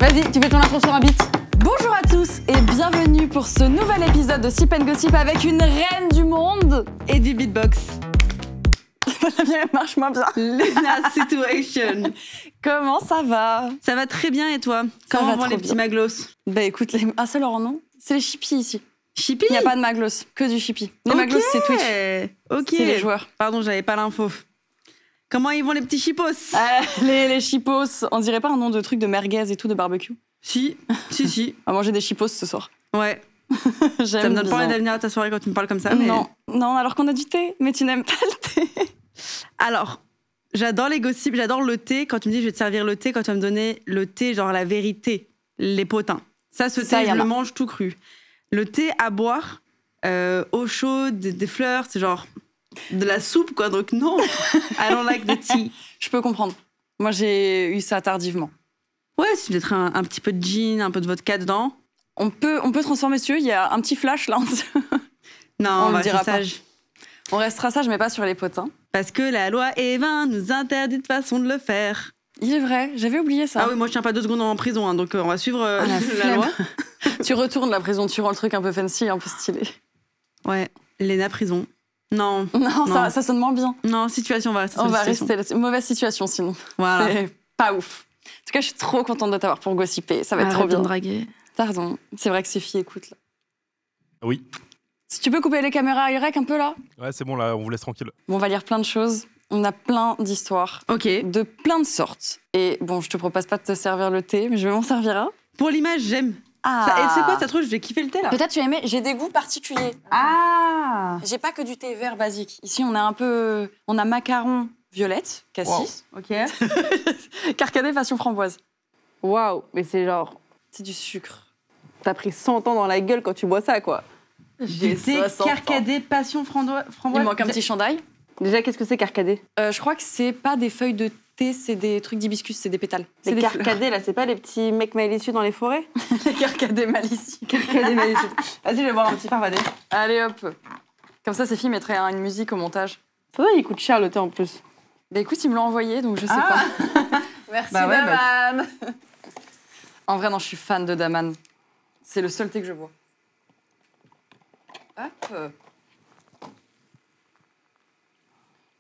Vas-y, tu fais ton intro sur un beat. Bonjour à tous et bienvenue pour ce nouvel épisode de Sip & Gossip avec une reine du monde et du beatbox. Elle marche moins bien. Lena Situation. Comment ça va? Ça va très bien et toi? Comment vont les petits maglos? Bah écoute, un seul leur nom, c'est les chippies ici. Chippies? Il n'y a pas de maglos, que du chippie. Les maglos, c'est Twitch. Ok. C'est les joueurs. Pardon, j'avais pas l'info. Comment ils vont les petits chippos? Les chippos, on dirait pas un nom de truc de merguez et tout, de barbecue? Si. On va manger des chippos ce soir. Ouais. Ça me donne pas envie d'avenir à ta soirée quand tu me parles comme ça. Mais... Non, alors qu'on a du thé, mais tu n'aimes pas le thé. Alors, j'adore les gossips, j'adore le thé. Quand tu me dis je vais te servir le thé, quand tu vas me donner le thé, genre la vérité, les potins. Ce thé, je le mange tout cru. Le thé à boire, eau chaude, des fleurs, c'est genre de la soupe, quoi. Donc non, I don't like the tea. Je peux comprendre. Moi, j'ai eu ça tardivement. Ouais, c'est peut-être un petit peu de gin, un peu de vodka dedans. On peut transformer ce. Il y a un petit flash là. Non, on va rester sage. On restera sage, mais pas sur les potins. Parce que la loi Evin nous interdit de façon de le faire. Il est vrai, j'avais oublié ça. Ah oui, moi je tiens pas 2 secondes en prison, hein, donc on va suivre la loi. Tu retournes la prison, tu rends le truc un peu fancy, un peu stylé. Ouais, Lena prison. Non. Ça sonne moins bien. Non, situation, on va rester sur la situation. On va rester mauvaise situation sinon. Voilà. C'est pas ouf. En tout cas, je suis trop contente de t'avoir pour gossiper. Ça va être trop bien. Draguer. Pardon, c'est vrai que ces filles écoutent là. Oui. Si tu peux couper les caméras Irek un peu là? Ouais, c'est bon là, on vous laisse tranquille. Bon, on va lire plein de choses. On a plein d'histoires. Ok. De plein de sortes. Et bon, je te propose pas de te servir le thé, mais je vais m'en servir un. Pour l'image, j'aime. Ah. Et c'est quoi, ça trouve, je vais kiffer le thé là. Peut-être tu as aimé, j'ai des goûts particuliers. Ah. J'ai pas que du thé vert basique. Ici, on a macaron violette, cassis. Wow. Ok. Carcadet passion framboise. Waouh, mais c'est genre... C'est du sucre. T'as pris 100 ans dans la gueule quand tu bois ça, quoi. J'ai Carcadet passion framboise. Il manque un petit chandail. Déjà, qu'est-ce que c'est carcadet? Je crois que c'est pas des feuilles de thé, c'est des trucs d'hibiscus, c'est des pétales. Les carcadets, là, c'est pas les petits mecs malicieux dans les forêts? Les carcadets malicieux. Carcadets malicieux. Vas-y, je vais boire un petit farfadet. Allez, hop. Comme ça, ces filles mettraient une musique au montage. Ça va, il coûte cher le thé en plus. Bah écoute, ils me l'ont envoyé, donc je sais pas. Merci, Daman. En vrai, non, je suis fan de Daman. C'est le seul thé que je bois. Hop.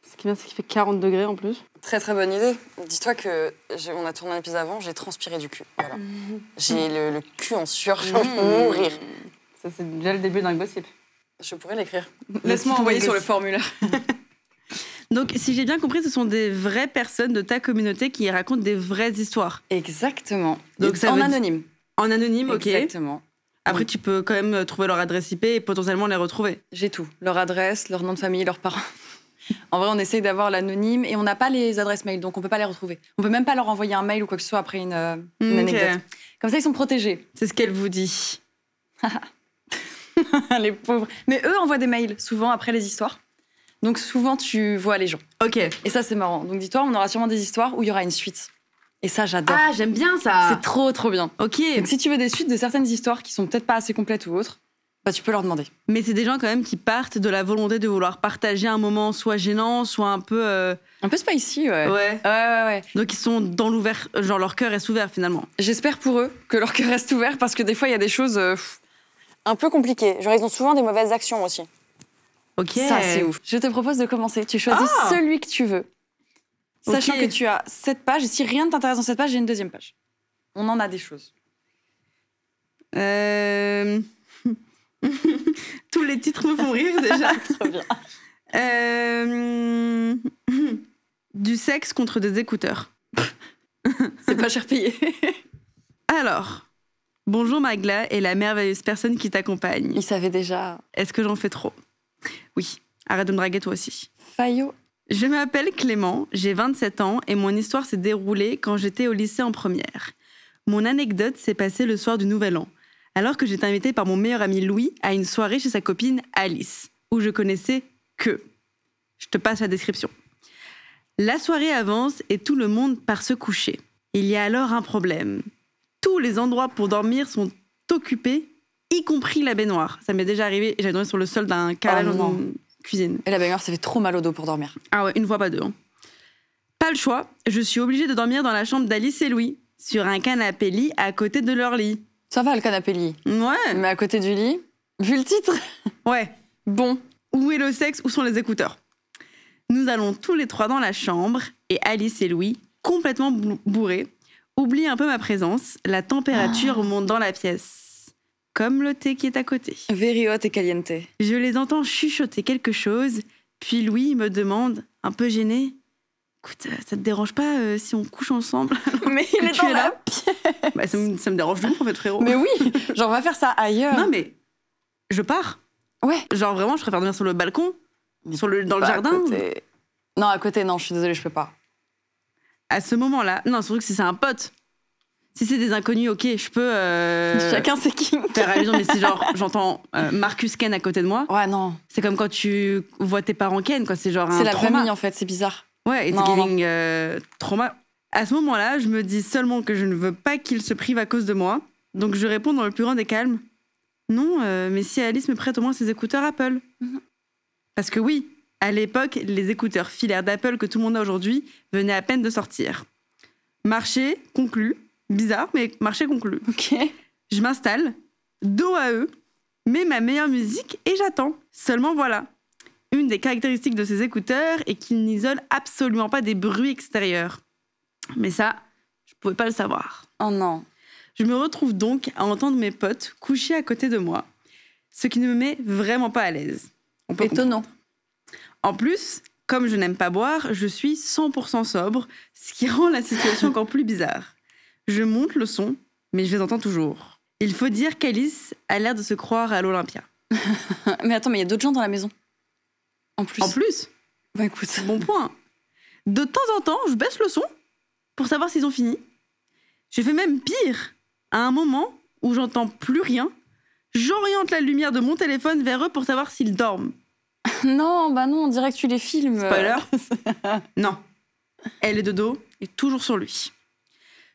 Ce qui est bien, c'est qu'il fait 40 degrés en plus. Très très bonne idée. Dis-toi on a tourné un épisode avant, j'ai transpiré du cul. Voilà. J'ai le cul en sueur, j'ai envie de mourir. Ça, c'est déjà le début d'un gossip. Je pourrais l'écrire. Laisse-moi envoyer sur le formulaire. Donc, si j'ai bien compris, ce sont des vraies personnes de ta communauté qui racontent des vraies histoires. Exactement. Donc, en anonyme. En anonyme, ok. Exactement. Après, tu peux quand même trouver leur adresse IP et potentiellement les retrouver. J'ai tout. Leur adresse, leur nom de famille, leurs parents. En vrai, on essaye d'avoir l'anonyme et on n'a pas les adresses mail, donc on peut pas les retrouver. On peut même pas leur envoyer un mail ou quoi que ce soit après une anecdote. Comme ça, ils sont protégés. C'est ce qu'elle vous dit. Les pauvres. Mais eux envoient des mails, souvent, après les histoires. Donc souvent, tu vois les gens. Ok. Et ça, c'est marrant. Donc dis-toi, on aura sûrement des histoires où il y aura une suite. Et ça, j'adore. Ah, j'aime bien ça. C'est trop, trop bien. Ok. Donc si tu veux des suites de certaines histoires qui sont peut-être pas assez complètes ou autres, bah tu peux leur demander. Mais c'est des gens quand même qui partent de la volonté de vouloir partager un moment soit gênant, soit un peu... Un peu spicy, ouais. Ouais. Donc ils sont dans l'ouvert, genre leur cœur reste ouvert finalement. J'espère pour eux que leur cœur reste ouvert parce que des fois, il y a des choses un peu compliquées. Genre, ils ont souvent des mauvaises actions aussi. Ok. Ça, c'est ouf. Je te propose de commencer. Tu choisis celui que tu veux. Sachant que tu as 7 pages. Et si rien ne t'intéresse dans cette page, j'ai une deuxième page. On en a des choses. Tous les titres me font rire déjà. Trop bien. Du sexe contre des écouteurs. C'est pas cher payé. Alors, bonjour Magla et la merveilleuse personne qui t'accompagne. Il savait déjà. Est-ce que j'en fais trop? Oui. Arrête de me draguer toi aussi. Fayot. Je m'appelle Clément, j'ai 27 ans et mon histoire s'est déroulée quand j'étais au lycée en première. Mon anecdote s'est passée le soir du Nouvel An, alors que j'étais invitée par mon meilleur ami Louis à une soirée chez sa copine Alice, où je connaissais que. Je te passe la description. La soirée avance et tout le monde part se coucher. Il y a alors un problème. Tous les endroits pour dormir sont occupés, y compris la baignoire. Ça m'est déjà arrivé et j'ai dormi sur le sol d'un calage dans une cuisine. Et la baignoire, ça fait trop mal au dos pour dormir. Ah ouais, une fois pas deux. Hein. Pas le choix, je suis obligée de dormir dans la chambre d'Alice et Louis. sur un canapé lit à côté de leur lit. Ça va, le canapé lit. Ouais. Mais à côté du lit, vu le titre. Ouais. Bon. Où est le sexe? Où sont les écouteurs? Nous allons tous les 3 dans la chambre et Alice et Louis, complètement bourrés, oublient un peu ma présence. La température monte dans la pièce, comme le thé qui est à côté. Very hot et caliente. Je les entends chuchoter quelque chose, puis Louis me demande, un peu gêné, « Écoute, ça te dérange pas si on couche ensemble ?» Mais il est dans la pièce. Bah, ça me dérange de ouf, en fait, frérot. Mais oui, genre on va faire ça ailleurs. Non, mais je pars. Ouais. Genre vraiment, je préfère dormir sur le balcon, dans le Pas à jardin. côté. Non, à côté, non, je suis désolée, je peux pas. À ce moment-là, non, surtout que si c'est un pote, si c'est des inconnus, ok, je peux Chacun ses kinks. faire allusion, mais si genre j'entends Marcus Ken à côté de moi, Ouais, non. c'est comme quand tu vois tes parents Ken, quoi. C'est genre un C'est la trauma. famille, en fait, c'est bizarre. Ouais, it's Non, giving trauma. À ce moment-là, je me dis seulement que je ne veux pas qu'il se prive à cause de moi, donc je réponds dans le plus grand des calmes. Non, mais si Alice me prête au moins ses écouteurs Apple. Parce que oui, à l'époque, les écouteurs filaires d'Apple que tout le monde a aujourd'hui venaient à peine de sortir. Marché conclu. Bizarre, mais marché conclu. Ok. Je m'installe, dos à eux, mets ma meilleure musique et j'attends. Seulement voilà. Une des caractéristiques de ces écouteurs est qu'ils n'isolent absolument pas des bruits extérieurs. Mais ça, je pouvais pas le savoir. Oh non. Je me retrouve donc à entendre mes potes couchés à côté de moi, ce qui ne me met vraiment pas à l'aise. On peut Étonnant. comprendre. En plus, comme je n'aime pas boire, je suis 100% sobre, ce qui rend la situation encore plus bizarre. Je monte le son, mais je les entends toujours. Il faut dire qu'Alice a l'air de se croire à l'Olympia. Mais attends, mais il y a d'autres gens dans la maison. En plus. En plus, Bah écoute. bon point. De temps en temps, je baisse le son pour savoir s'ils ont fini. Je fais même pire. À un moment où j'entends plus rien, j'oriente la lumière de mon téléphone vers eux pour savoir s'ils dorment. Non, bah non, on dirait que tu les filmes. Spoiler. Non. Elle est de dos et toujours sur lui.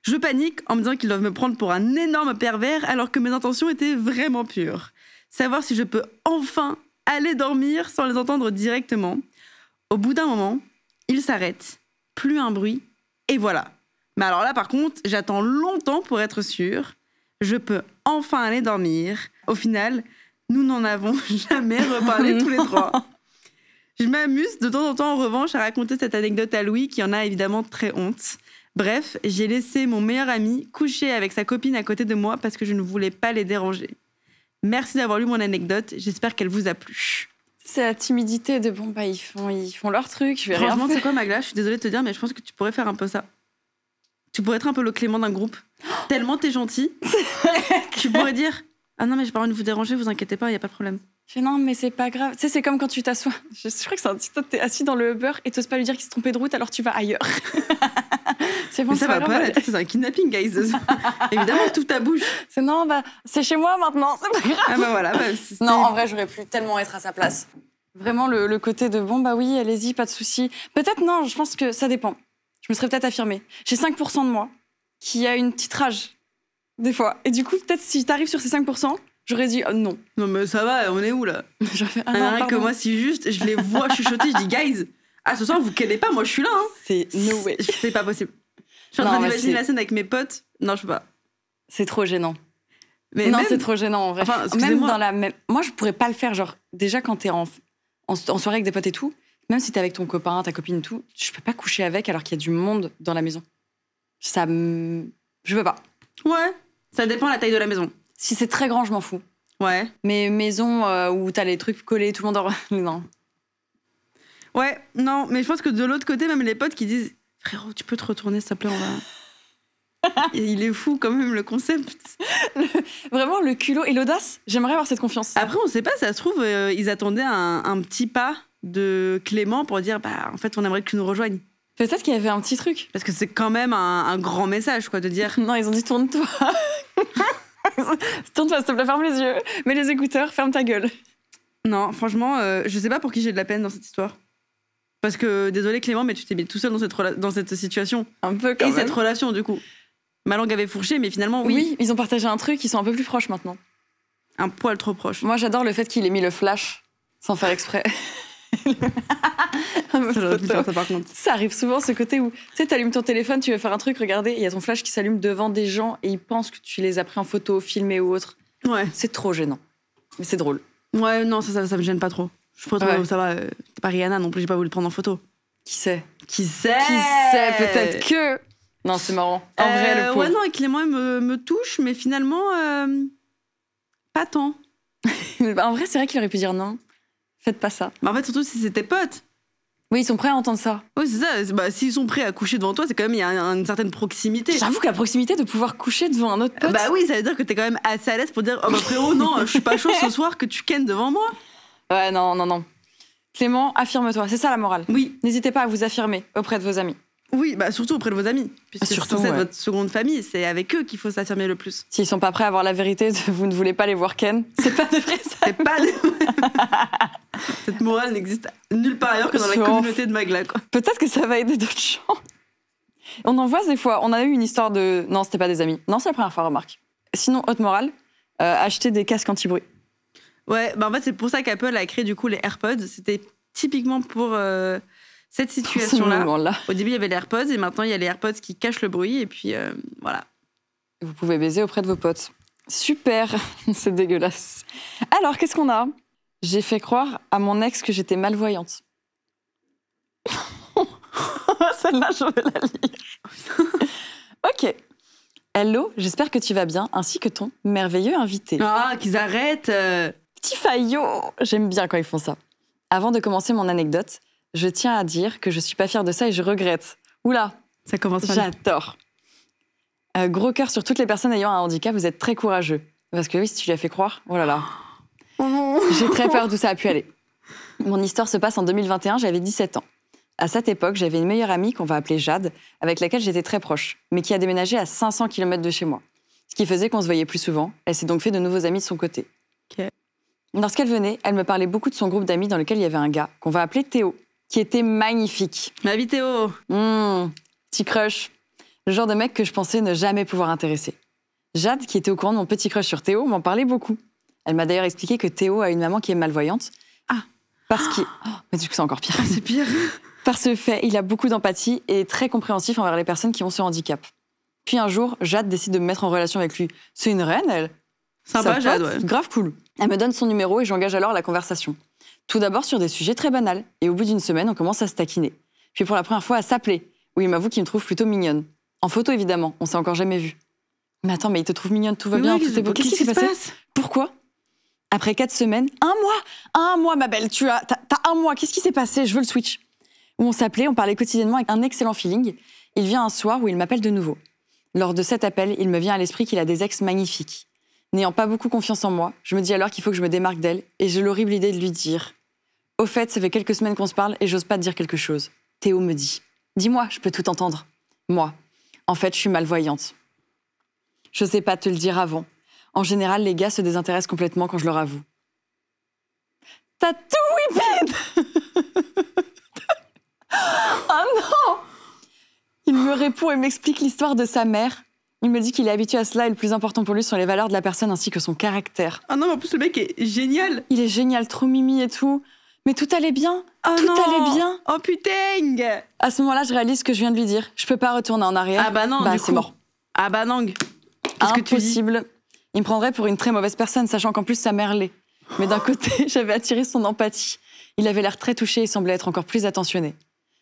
Je panique en me disant qu'ils doivent me prendre pour un énorme pervers alors que mes intentions étaient vraiment pures. Savoir si je peux enfin aller dormir sans les entendre directement. Au bout d'un moment, ils s'arrêtent. Plus un bruit. Et voilà. Mais alors là, par contre, j'attends longtemps pour être sûre. Je peux enfin aller dormir. Au final, nous n'en avons jamais reparlé tous les 3. Je m'amuse de temps en temps, en revanche, à raconter cette anecdote à Louis, qui en a évidemment très honte. Bref, j'ai laissé mon meilleur ami coucher avec sa copine à côté de moi parce que je ne voulais pas les déranger. Merci d'avoir lu mon anecdote. J'espère qu'elle vous a plu. C'est la timidité de bon, bah ils font leur truc, je vais rien Franchement, faire. c'est quoi, Magla? Je suis désolée de te dire, mais je pense que tu pourrais faire un peu ça. Tu pourrais être un peu le Clément d'un groupe. Tellement t'es gentil. Tu pourrais dire « Ah non, mais j'ai pas envie de vous déranger, vous inquiétez pas, il n'y a pas de problème. » Je fais non, mais c'est pas grave. Tu sais, c'est comme quand tu t'assois. Je crois que c'est un TikTok, t'es assis dans le Uber et t'oses pas lui dire qu'il s'est trompé de route, alors tu vas ailleurs. C'est bon, Mais ça c'est va pas pas, grave. la tête, c'est un kidnapping, guys. Évidemment, tout ta bouche. C'est non, bah c'est chez moi maintenant, c'est pas grave. Ah bah voilà. Bah, Non, en vrai, j'aurais pu tellement être à sa place. Vraiment, le côté de bon, bah oui, allez-y, pas de souci. Peut-être non, je pense que ça dépend. Je me serais peut-être affirmée. J'ai 5% de moi qui a une petite rage, des fois. Et du coup, peut-être si t'arrives sur ces 5%, j'aurais dit non. Non, mais ça va, on est où là? J'aurais fait Rien que pardon. moi, si juste je les vois chuchoter, je dis guys, ah ce soir vous kennez pas, moi je suis là. Hein. C'est no way. C'est pas possible. Je suis en Non, train mais d'imaginer c'est- la scène avec mes potes. Non, je peux pas. C'est trop gênant. Mais non, même- c'est trop gênant en vrai. Enfin, même excusez-moi. dans la même. Moi, je pourrais pas le faire. Genre, déjà quand t'es en soirée avec des potes et tout, même si t'es avec ton copain, ta copine et tout, je peux pas coucher avec alors qu'il y a du monde dans la maison. Je peux pas. Ouais, ça dépend de la taille de la maison. Si c'est très grand, je m'en fous. Ouais. Mais maison où t'as les trucs collés, tout le monde dort. Non. Ouais, non, mais je pense que de l'autre côté, même les potes qui disent frérot, tu peux te retourner, s'il te plaît, on va. Et il est fou quand même le concept. Vraiment, le culot et l'audace, j'aimerais avoir cette confiance. Après, on sait pas, ça se trouve, ils attendaient un petit pas de Clément pour dire bah en fait, on aimerait que tu nous rejoignes. Peut-être qu'il y avait un petit truc. Parce que c'est quand même un grand message, quoi, de dire Non, ils ont dit tourne-toi. Tourne-toi, s'il te plaît, ferme les yeux. Mets les écouteurs, ferme ta gueule. non, franchement, je sais pas pour qui j'ai de la peine dans cette histoire. Parce que, désolé Clément, mais tu t'es mis tout seul dans cette situation. Un peu quand Et même. cette relation, du coup. Ma langue avait fourché, mais finalement, Oui, ils ont partagé un truc, ils sont un peu plus proches maintenant. un poil trop proche. Moi, j'adore le fait qu'il ait mis le flash sans faire exprès. J'aurais pu faire ça par contre. Ça arrive souvent, ce côté où, tu sais, t'allumes ton téléphone, tu veux faire un truc, regarder, et il y a ton flash qui s'allume devant des gens et ils pensent que tu les as pris en photo, filmé ou autre. Ouais. C'est trop gênant. Mais c'est drôle. Ouais, non, ça me gêne pas trop. Je pourrais trouver, ça va, t'es pas Rihanna non plus, j'ai pas voulu te prendre en photo. Qui sait? Qui sait? Peut-être que... Non, c'est marrant. En vrai, le pauvre. Ouais, non, et Clément, il me touche, mais finalement, pas tant. En vrai, c'est vrai qu'il aurait pu dire non. Faites pas ça. Mais en fait, surtout si c'est tes potes. Oui, ils sont prêts à entendre ça. Oui, c'est ça. Bah, s'ils sont prêts à coucher devant toi, c'est quand même, il y a une certaine proximité. J'avoue que la proximité de pouvoir coucher devant un autre pote... Bah oui, ça veut dire que t'es quand même assez à l'aise pour dire « Oh bah frérot, non, je suis pas chaud ce soir que tu kennes devant moi. » Ouais, non. Clément, affirme-toi. C'est ça la morale. Oui. N'hésitez pas à vous affirmer auprès de vos amis. Oui, bah surtout auprès de vos amis. Puisque Surtout, c'est votre seconde famille, c'est avec eux qu'il faut s'affirmer le plus. S'ils sont pas prêts à voir la vérité, vous ne voulez pas les voir ken, c'est pas de vrai ça. C'est pas Cette morale n'existe nulle part ailleurs que dans la communauté de Magla, quoi. Peut-être que ça va aider d'autres gens. On en voit des fois. On a eu une histoire de... Non, c'était pas des amis. Non, c'est la première fois, remarque. Sinon, haute morale, acheter des casques anti-bruit. Ouais, bah en fait, c'est pour ça qu'Apple a créé du coup les AirPods. C'était typiquement pour cette situation-là. Au début, il y avait les AirPods et maintenant, il y a les AirPods qui cachent le bruit et puis voilà. Vous pouvez baiser auprès de vos potes. Super, c'est dégueulasse. Alors, qu'est-ce qu'on a? J'ai fait croire à mon ex que j'étais malvoyante. Celle-là, je vais la lire. Ok. Hello, j'espère que tu vas bien, ainsi que ton merveilleux invité. Ah, qu'ils arrêtent Petit faillot. J'aime bien quand ils font ça. Avant de commencer mon anecdote, je tiens à dire que je suis pas fière de ça et je regrette. Oula, ça commence mal. J'adore. Gros cœur sur toutes les personnes ayant un handicap, vous êtes très courageux. Parce que oui, si tu lui as fait croire, oh là là. J'ai très peur d'où ça a pu aller. Mon histoire se passe en 2021, j'avais 17 ans. À cette époque, j'avais une meilleure amie qu'on va appeler Jade, avec laquelle j'étais très proche, mais qui a déménagé à 500 km de chez moi. Ce qui faisait qu'on se voyait plus souvent. Elle s'est donc fait de nouveaux amis de son côté. Okay. Lorsqu'elle venait, elle me parlait beaucoup de son groupe d'amis dans lequel il y avait un gars, qu'on va appeler Théo, qui était magnifique. Ma vie Théo Petit crush. Le genre de mec que je pensais ne jamais pouvoir intéresser. Jade, qui était au courant de mon petit crush sur Théo, m'en parlait beaucoup. Elle m'a d'ailleurs expliqué que Théo a une maman qui est malvoyante. Ah. Parce qu'il... mais du coup, c'est encore pire. Ah, c'est pire. Par ce fait, il a beaucoup d'empathie et est très compréhensif envers les personnes qui ont ce handicap. Puis un jour, Jade décide de me mettre en relation avec lui. C'est une reine, elle. Sympa, Jade, ouais. Grave cool. Elle me donne son numéro et j'engage alors la conversation. Tout d'abord sur des sujets très banals. Et au bout d'une semaine, on commence à se taquiner. Puis pour la première fois, à s'appeler. Où il m'avoue qu'il me trouve plutôt mignonne. En photo, évidemment. On s'est encore jamais vu. Mais attends, mais il te trouve mignonne, tout va bien, tout est beau. Qu'est-ce qui s'est passé? Pourquoi? Après 4 semaines, un mois, ma belle, t'as un mois, qu'est-ce qui s'est passé? Je veux le switch. Où on s'appelait, on parlait quotidiennement avec un excellent feeling. Il vient un soir où il m'appelle de nouveau. Lors de cet appel, il me vient à l'esprit qu'il a des ex magnifiques. N'ayant pas beaucoup confiance en moi, je me dis alors qu'il faut que je me démarque d'elle et j'ai l'horrible idée de lui dire « Au fait, ça fait quelques semaines qu'on se parle et j'ose pas te dire quelque chose. » Théo me dit « Dis-moi, je peux tout entendre. » Moi, en fait, je suis malvoyante. Je sais pas te le dire avant. En général, les gars se désintéressent complètement quand je leur avoue. T'as tout whipped. Oh non! Il me répond et m'explique l'histoire de sa mère. Il me dit qu'il est habitué à cela et le plus important pour lui sont les valeurs de la personne ainsi que son caractère. Ah non, mais en plus le mec est génial. Il est génial, trop mimi et tout. Mais tout allait bien. Oh tout allait bien. Oh putain! À ce moment-là, je réalise ce que je viens de lui dire. Je peux pas retourner en arrière. Ah bah non, du coup. C'est mort. Ah bah non. Qu'est-ce que tu dis? Impossible. Il me prendrait pour une très mauvaise personne, sachant qu'en plus sa mère l'est. Mais d'un côté, j'avais attiré son empathie. Il avait l'air très touché et semblait être encore plus attentionné.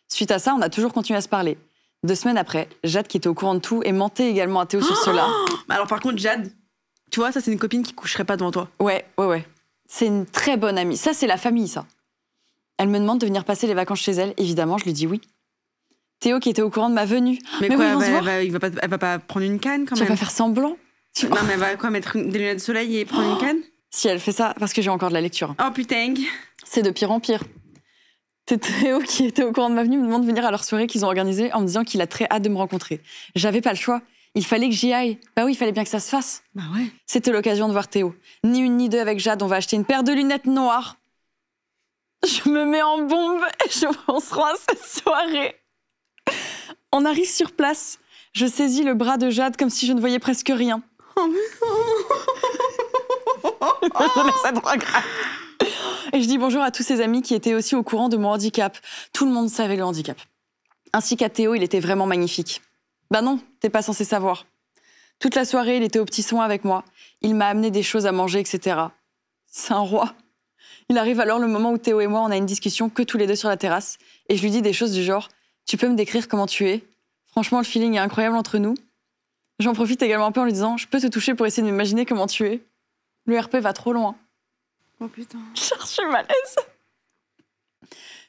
Suite à ça, on a toujours continué à se parler. 2 semaines après, Jade, qui était au courant de tout, et mentait également à Théo sur cela. Alors par contre, Jade, tu vois, ça c'est une copine qui coucherait pas devant toi. Ouais. C'est une très bonne amie. Ça, c'est la famille, ça. Elle me demande de venir passer les vacances chez elle. Évidemment, je lui dis oui. Théo, qui était au courant de ma venue. Mais quoi, elle va pas prendre une canne quand même? Tu vas pas faire semblant? Non, mais elle va quoi, mettre des lunettes de soleil et prendre une canne? Si elle fait ça, parce que j'ai encore de la lecture. Oh putain! C'est de pire en pire. Théo, qui était au courant de ma venue, me demande de venir à leur soirée qu'ils ont organisée en me disant qu'il a très hâte de me rencontrer. J'avais pas le choix. Il fallait que j'y aille. Bah oui, il fallait bien que ça se fasse. Bah ouais. C'était l'occasion de voir Théo. Ni une ni deux avec Jade, on va acheter une paire de lunettes noires. Je me mets en bombe et on se rend à cette soirée. On arrive sur place. Je saisis le bras de Jade comme si je ne voyais presque rien. Oh mais C'est trop grave. Et je dis bonjour à tous ses amis qui étaient aussi au courant de mon handicap. Tout le monde savait le handicap. Ainsi qu'à Théo, il était vraiment magnifique. Bah non, t'es pas censé savoir. Toute la soirée, il était au petit soin avec moi. Il m'a amené des choses à manger, etc. C'est un roi. Il arrive alors le moment où Théo et moi, on a une discussion que tous les deux sur la terrasse. Et je lui dis des choses du genre « Tu peux me décrire comment tu es ? Franchement, le feeling est incroyable entre nous. » J'en profite également un peu en lui disant « Je peux te toucher pour essayer de m'imaginer comment tu es ? » Le RP va trop loin. Oh putain. Je suis malaise.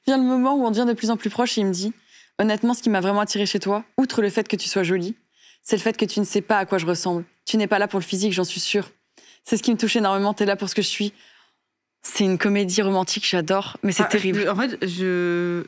Vient le moment où on devient de plus en plus proche et il me dit « Honnêtement, ce qui m'a vraiment attiré chez toi, outre le fait que tu sois jolie, c'est le fait que tu ne sais pas à quoi je ressemble. Tu n'es pas là pour le physique, j'en suis sûre. C'est ce qui me touche énormément, t'es là pour ce que je suis. » C'est une comédie romantique, j'adore, mais c'est terrible. En fait,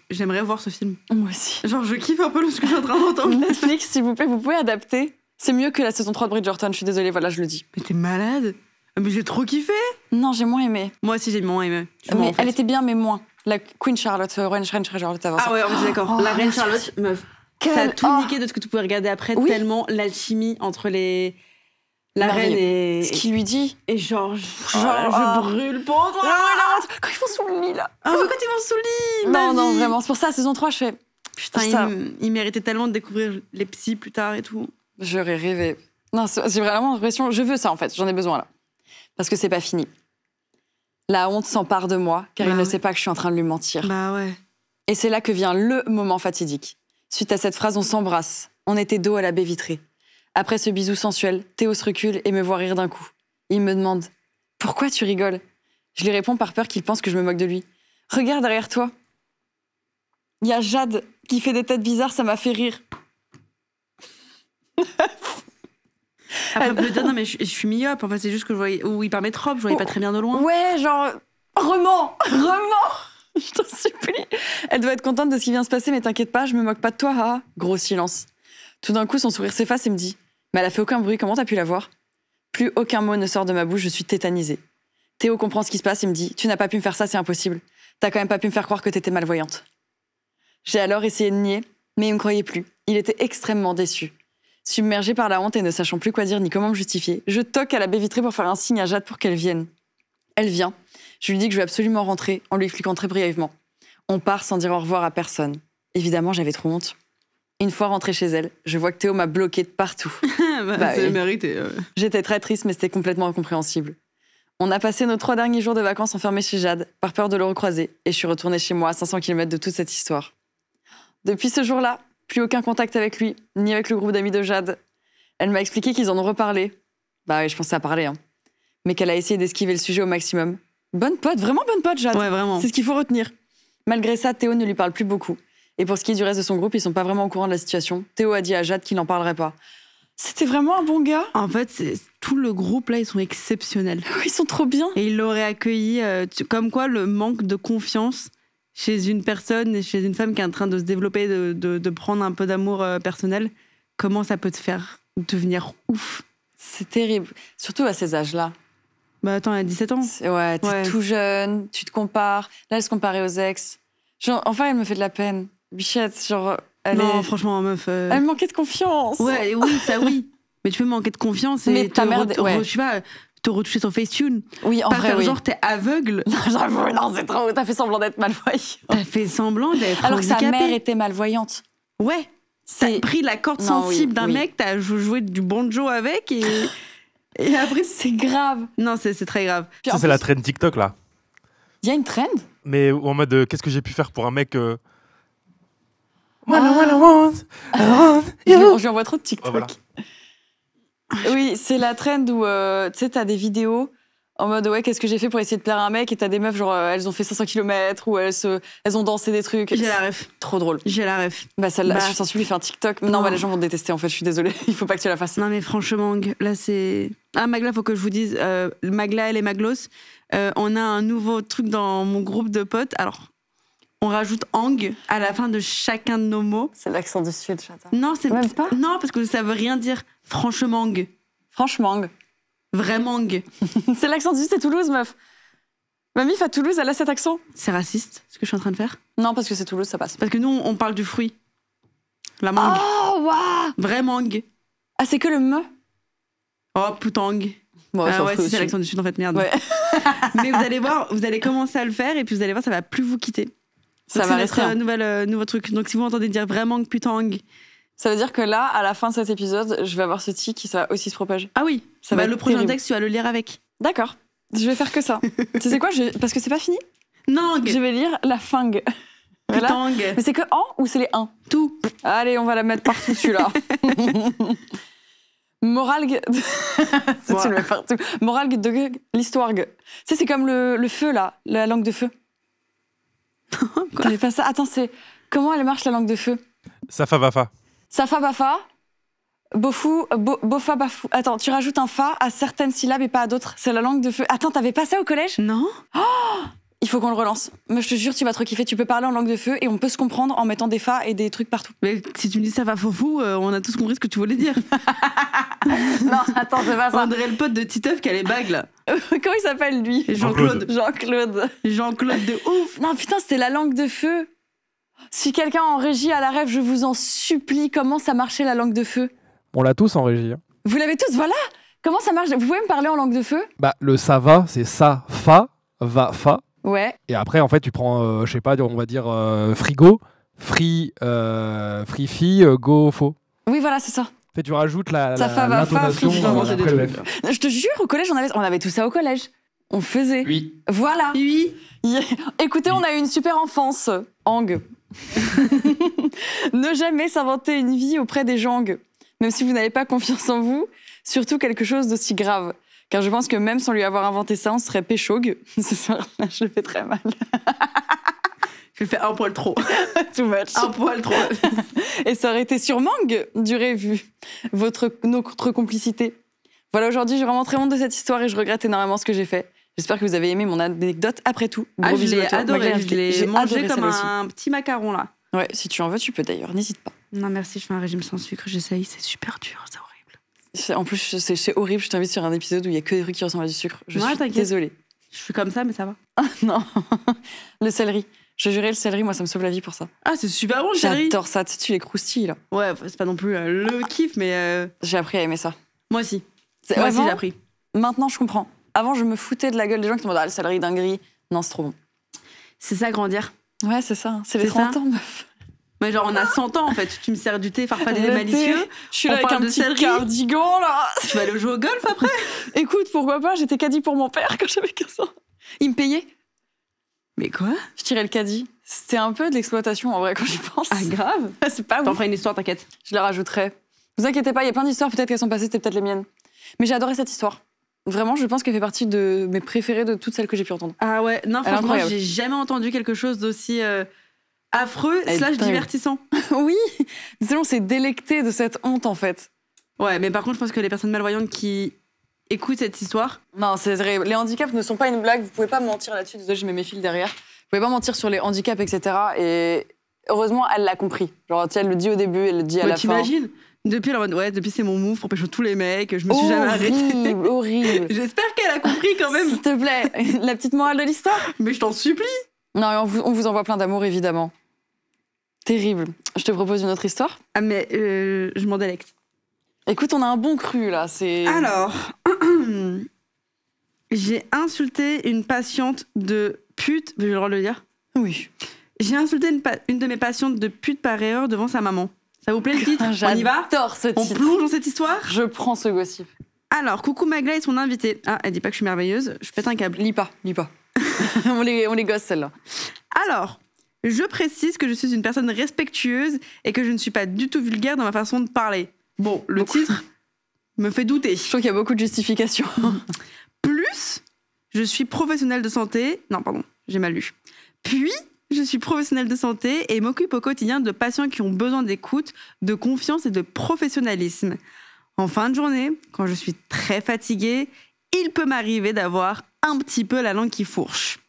j'aimerais voir ce film. Moi aussi. Genre, je kiffe un peu ce que je suis en train d'entendre. Netflix, s'il vous plaît, vous pouvez adapter. C'est mieux que la saison 3 de Bridgerton, je suis désolée, voilà, je le dis. Mais t'es malade. Mais j'ai trop kiffé. Non, j'ai moins aimé. Moi aussi, j'ai moins aimé. Mais elle était bien, mais moins. La Queen Charlotte, Reine Charlotte avant ça. Ah ouais, on est d'accord. La Reine Charlotte, meuf. Ça a tout niqué de ce que tu pouvais regarder après, tellement l'alchimie entre la reine et... Ce qu'il lui dit. Et genre je brûle pour toi. Quand ils vont sous le lit, là. Ah, quand ils vont sous le lit. Non, vraiment. C'est pour ça, la saison 3, je fais... Putain, il méritait tellement de découvrir les psys plus tard et tout. J'aurais rêvé. Non, j'ai vraiment l'impression... Je veux ça, en fait. J'en ai besoin, là. Parce que c'est pas fini. La honte s'empare de moi, car il ne sait pas que je suis en train de lui mentir. Bah ouais. Et c'est là que vient le moment fatidique. Suite à cette phrase, on s'embrasse. On était dos à la baie vitrée. Après ce bisou sensuel, Théo se recule et me voit rire d'un coup. Il me demande « Pourquoi tu rigoles ?» Je lui réponds par peur qu'il pense que je me moque de lui. « Regarde derrière toi. » Il y a Jade qui fait des têtes bizarres, ça m'a fait rire. Après, peut-être, non, mais je suis myope. En fait, c'est juste que je voyais... Où il parlait trop, je voyais pas très bien de loin. Ouais, genre... Remens. Je t'en supplie. Elle doit être contente de ce qui vient se passer, mais t'inquiète pas, je me moque pas de toi, ah. Gros silence. Tout d'un coup, son sourire s'efface et me dit « Mais elle a fait aucun bruit, comment t'as pu la voir ?» Plus aucun mot ne sort de ma bouche, je suis tétanisée. Théo comprend ce qui se passe et me dit « Tu n'as pas pu me faire ça, c'est impossible. T'as quand même pas pu me faire croire que t'étais malvoyante. » J'ai alors essayé de nier, mais il me croyait plus. Il était extrêmement déçu. Submergée par la honte et ne sachant plus quoi dire ni comment me justifier, je toque à la baie vitrée pour faire un signe à Jade pour qu'elle vienne. Elle vient. Je lui dis que je veux absolument rentrer, en lui expliquant très brièvement. On part sans dire au revoir à personne. Évidemment, j'avais trop honte. Une fois rentrée chez elle, je vois que Théo m'a bloquée de partout. C'est mérité. J'étais très triste, mais c'était complètement incompréhensible. On a passé nos 3 derniers jours de vacances enfermés chez Jade, par peur de le recroiser, et je suis retournée chez moi à 500 km de toute cette histoire. Depuis ce jour-là, plus aucun contact avec lui, ni avec le groupe d'amis de Jade. Elle m'a expliqué qu'ils en ont reparlé. Bah oui, je pensais à parler, hein. Mais qu'elle a essayé d'esquiver le sujet au maximum. Bonne pote, vraiment bonne pote, Jade. Ouais, vraiment. C'est ce qu'il faut retenir. Malgré ça, Théo ne lui parle plus beaucoup. Et pour ce qui est du reste de son groupe, ils sont pas vraiment au courant de la situation. Théo a dit à Jade qu'il n'en parlerait pas. C'était vraiment un bon gars. En fait, tout le groupe, là, ils sont exceptionnels. Ils sont trop bien. Et il l'aurait accueilli, comme quoi le manque de confiance chez une personne et chez une femme qui est en train de se développer, de prendre un peu d'amour personnel, comment ça peut te faire devenir ouf. C'est terrible. Surtout à ces âges-là. Bah attends, elle a 17 ans. Ouais, t'es tout jeune, tu te compares. Là, elle se comparait aux ex. Genre, enfin, elle me fait de la peine. Bichette, genre... franchement, meuf... Elle manquait de confiance. Ouais, oui, ça oui. Mais tu peux manquer de confiance et ta mère... je sais pas, te retoucher ton Facetune. Oui, en vrai, oui. Genre, t'es aveugle. Non, j'avoue, non, c'est trop... T'as fait semblant d'être malvoyante. T'as fait semblant d'être alors handicapée. que sa mère était malvoyante. Ouais. T'as pris la corde sensible d'un mec, t'as joué du banjo avec et après... C'est grave. Non, c'est très grave. Ça, c'est la trend TikTok, là. Il y a une trend. Mais en mode, qu'est-ce que j'ai pu faire pour un mec I want you. Je lui envoie trop de TikTok. Oh, voilà. Oui, c'est la trend où, tu sais, t'as des vidéos en mode, ouais, qu'est-ce que j'ai fait pour essayer de plaire à un mec, et t'as des meufs, genre, elles ont fait 500 km, ou elles ont dansé des trucs. J'ai la ref. Trop drôle. J'ai la ref. Bah, celle-là, je suis censée lui faire un TikTok. Non, les gens vont détester, en fait, je suis désolée. Il faut pas que tu la fasses. Non, mais franchement, là, c'est... Ah, Magla, faut que je vous dise, Magla, elle et Maglos, on a un nouveau truc dans mon groupe de potes. Alors, on rajoute ang à la fin de chacun de nos mots. C'est l'accent du sud, j'attends. Non, c'est même pas. Non, parce que ça veut rien dire. Franchement. Franchement. Vraiment. C'est l'accent du sud, c'est Toulouse, meuf. Ma mif à Toulouse, elle a cet accent. C'est raciste, ce que je suis en train de faire? Non, parce que c'est Toulouse, ça passe. Parce que nous, on parle du fruit. La mangue. Oh, waouh. Vraie mangue. Ah, c'est que le me. Oh, putang. Bon, ouais, c'est l'accent du sud, en fait, merde. Ouais. Mais vous allez voir, vous allez commencer à le faire et puis vous allez voir, ça va plus vous quitter. Ça va rester un nouveau truc. Donc si vous entendez dire vraiment que putang, ça veut dire que là, à la fin de cet épisode, je vais avoir ce tic qui ça va aussi se propager. ah oui, Ça va être le prochain terrible. texte, tu vas le lire avec. D'accord. Je vais faire que ça. Tu sais quoi parce que c'est pas fini. Non, Je vais lire la fingue. Voilà. putang, Mais c'est que en ou c'est les 1 tout. Allez, on va la mettre partout celui-là. Moralgue. Ça, tu le mets partout. Moralgue de l'histoire. Tu sais, c'est comme le feu, là, la langue de feu. Quoi T'avais pas ça. Attends, c'est. Comment elle marche, la langue de feu? Safa Bafa. Safa bafa. Bofou. Bofa bafou. Attends, tu rajoutes un fa à certaines syllabes et pas à d'autres. C'est la langue de feu. Attends, t'avais pas ça au collège? Non. Il faut qu'on le relance. Mais je te jure, tu vas trop kiffer. Tu peux parler en langue de feu et on peut se comprendre en mettant des fa et des trucs partout. Mais si tu me dis ça va fou, on a tous compris ce que tu voulais dire. Non, attends, c'est pas ça. On dirait le pote de Titeuf qui a les bagues là. Comment il s'appelle, lui? Jean-Claude. Jean-Claude. Jean-Claude de ouf. Non, putain, c'était la langue de feu. Si quelqu'un en régie à la rêve, je vous en supplie, comment ça marchait la langue de feu? On l'a tous en régie. Hein. Vous l'avez tous, voilà. Comment ça marche? Vous pouvez me parler en langue de feu? Bah, le ça va, c'est ça, fa, va, fa. Ouais. Et après, en fait, tu prends, je sais pas, on va dire frigo, free, fi, go, faux. Oui, voilà, c'est ça. En fait, tu rajoutes Ça fa, va, fa, l'intonation free, inventer des après le trucs. F. Je te jure, au collège, on avait tout ça au collège. On faisait. Oui. Voilà. Oui. Écoutez, on a eu une super enfance. Ang. Ne jamais s'inventer une vie auprès des jangs. Même si vous n'avez pas confiance en vous, surtout quelque chose d'aussi grave. Car je pense que même sans lui avoir inventé ça, on serait péchog. Ce soir-là, je le fais très mal. Je le fais un poil trop. Too much. Un poil trop. Et ça aurait été sûrement duré vu notre complicité. Voilà, aujourd'hui, j'ai vraiment très honte de cette histoire et je regrette énormément ce que j'ai fait. J'espère que vous avez aimé mon anecdote après tout. Gros Je bisous l'ai à toi. adoré. Magdalene, Je l'ai j'ai mangé adoré comme celle aussi. un petit macaron là. Ouais, si tu en veux, tu peux d'ailleurs, n'hésite pas. Non merci, je fais un régime sans sucre, j'essaye, c'est super dur, c'est horrible. En plus, c'est horrible, je t'invite sur un épisode où il y a que des trucs qui ressemblent à du sucre. Je Ouais, suis t'inquiète. désolée. Je suis comme ça mais ça va. Non, le céleri. Je jurais le céleri, moi ça me sauve la vie pour ça. Ah c'est super bon le chéri. J'adore ça, tu sais, tu les croustilles là. Ouais, c'est pas non plus le kiff mais J'ai appris à aimer ça. moi aussi. C'est- Moi aussi avant, j'ai appris. Maintenant je comprends. Avant je me foutais de la gueule des gens qui me disaient ah, le céleri dinguerie. Non, c'est trop bon. C'est ça grandir. Ouais, c'est ça, c'est les C'est ça. 30 ans, meuf. Mais genre on a 100 ans en fait, tu me sers du thé farfadé des Le malicieux, thé, je suis on là avec parle un de petit céleri. cardigan là. tu vas aller jouer au golf après. Écoute, pourquoi pas, j'étais caddie pour mon père quand j'avais 15 ans. Il me payait, Mais quoi? je tirais le caddie. C'était un peu de l'exploitation en vrai quand j'y pense. Ah grave. C'est pas T'en ouf. feras une histoire, t'inquiète. Je la rajouterai. Vous inquiétez pas, il y a plein d'histoires, peut-être qu'elles sont passées, c'était peut-être les miennes. Mais j'ai adoré cette histoire. Vraiment, je pense qu'elle fait partie de mes préférées de toutes celles que j'ai pu entendre. Ah ouais, non Elle est franchement incroyable. j'ai jamais entendu quelque chose d'aussi affreux Elle est slash dingue. divertissant. Oui, désolé, on s'est délecté de cette honte en fait. Ouais, mais par contre je pense que les personnes malvoyantes qui écoutent cette histoire, Non, c'est vrai. Les handicaps ne sont pas une blague, vous pouvez pas mentir là-dessus. Désolé, je mets mes fils derrière. Vous pouvez pas mentir sur les handicaps, etc. Et heureusement, elle l'a compris. Genre, tu sais, elle le dit au début, elle le dit à ouais, la fin. t'imagines? Depuis elle est en mode ouais, depuis c'est mon move pour pécho tous les mecs, je me suis jamais arrêtée. Horrible, horrible. J'espère qu'elle a compris quand même, S'il te plaît, la petite morale de l'histoire. mais je t'en supplie. Non, on vous envoie plein d'amour, évidemment. Terrible. Je te propose une autre histoire. Ah mais je m'en délecte. Écoute, on a un bon cru là. C'est. Alors, j'ai insulté une patiente de pute, j'ai le droit de le dire. Oui. J'ai insulté une de mes patientes de pute par erreur devant sa maman. Ça vous plaît le titre? On y va? J'adore ce On titre. plonge dans cette histoire? Je prends ce gossip. Alors, coucou Magla et son invité. Ah, elle dit pas que je suis merveilleuse, je pète un câble. Lis pas. on les gosse celle-là. Alors, je précise que je suis une personne respectueuse et que je ne suis pas du tout vulgaire dans ma façon de parler. Bon, le Beaucoup. titre me fait douter. Je trouve qu'il y a beaucoup de justifications. Plus, je suis professionnelle de santé. Non, pardon, j'ai mal lu. Puis, je suis professionnelle de santé et m'occupe au quotidien de patients qui ont besoin d'écoute, de confiance et de professionnalisme. En fin de journée, quand je suis très fatiguée, il peut m'arriver d'avoir un petit peu la langue qui fourche.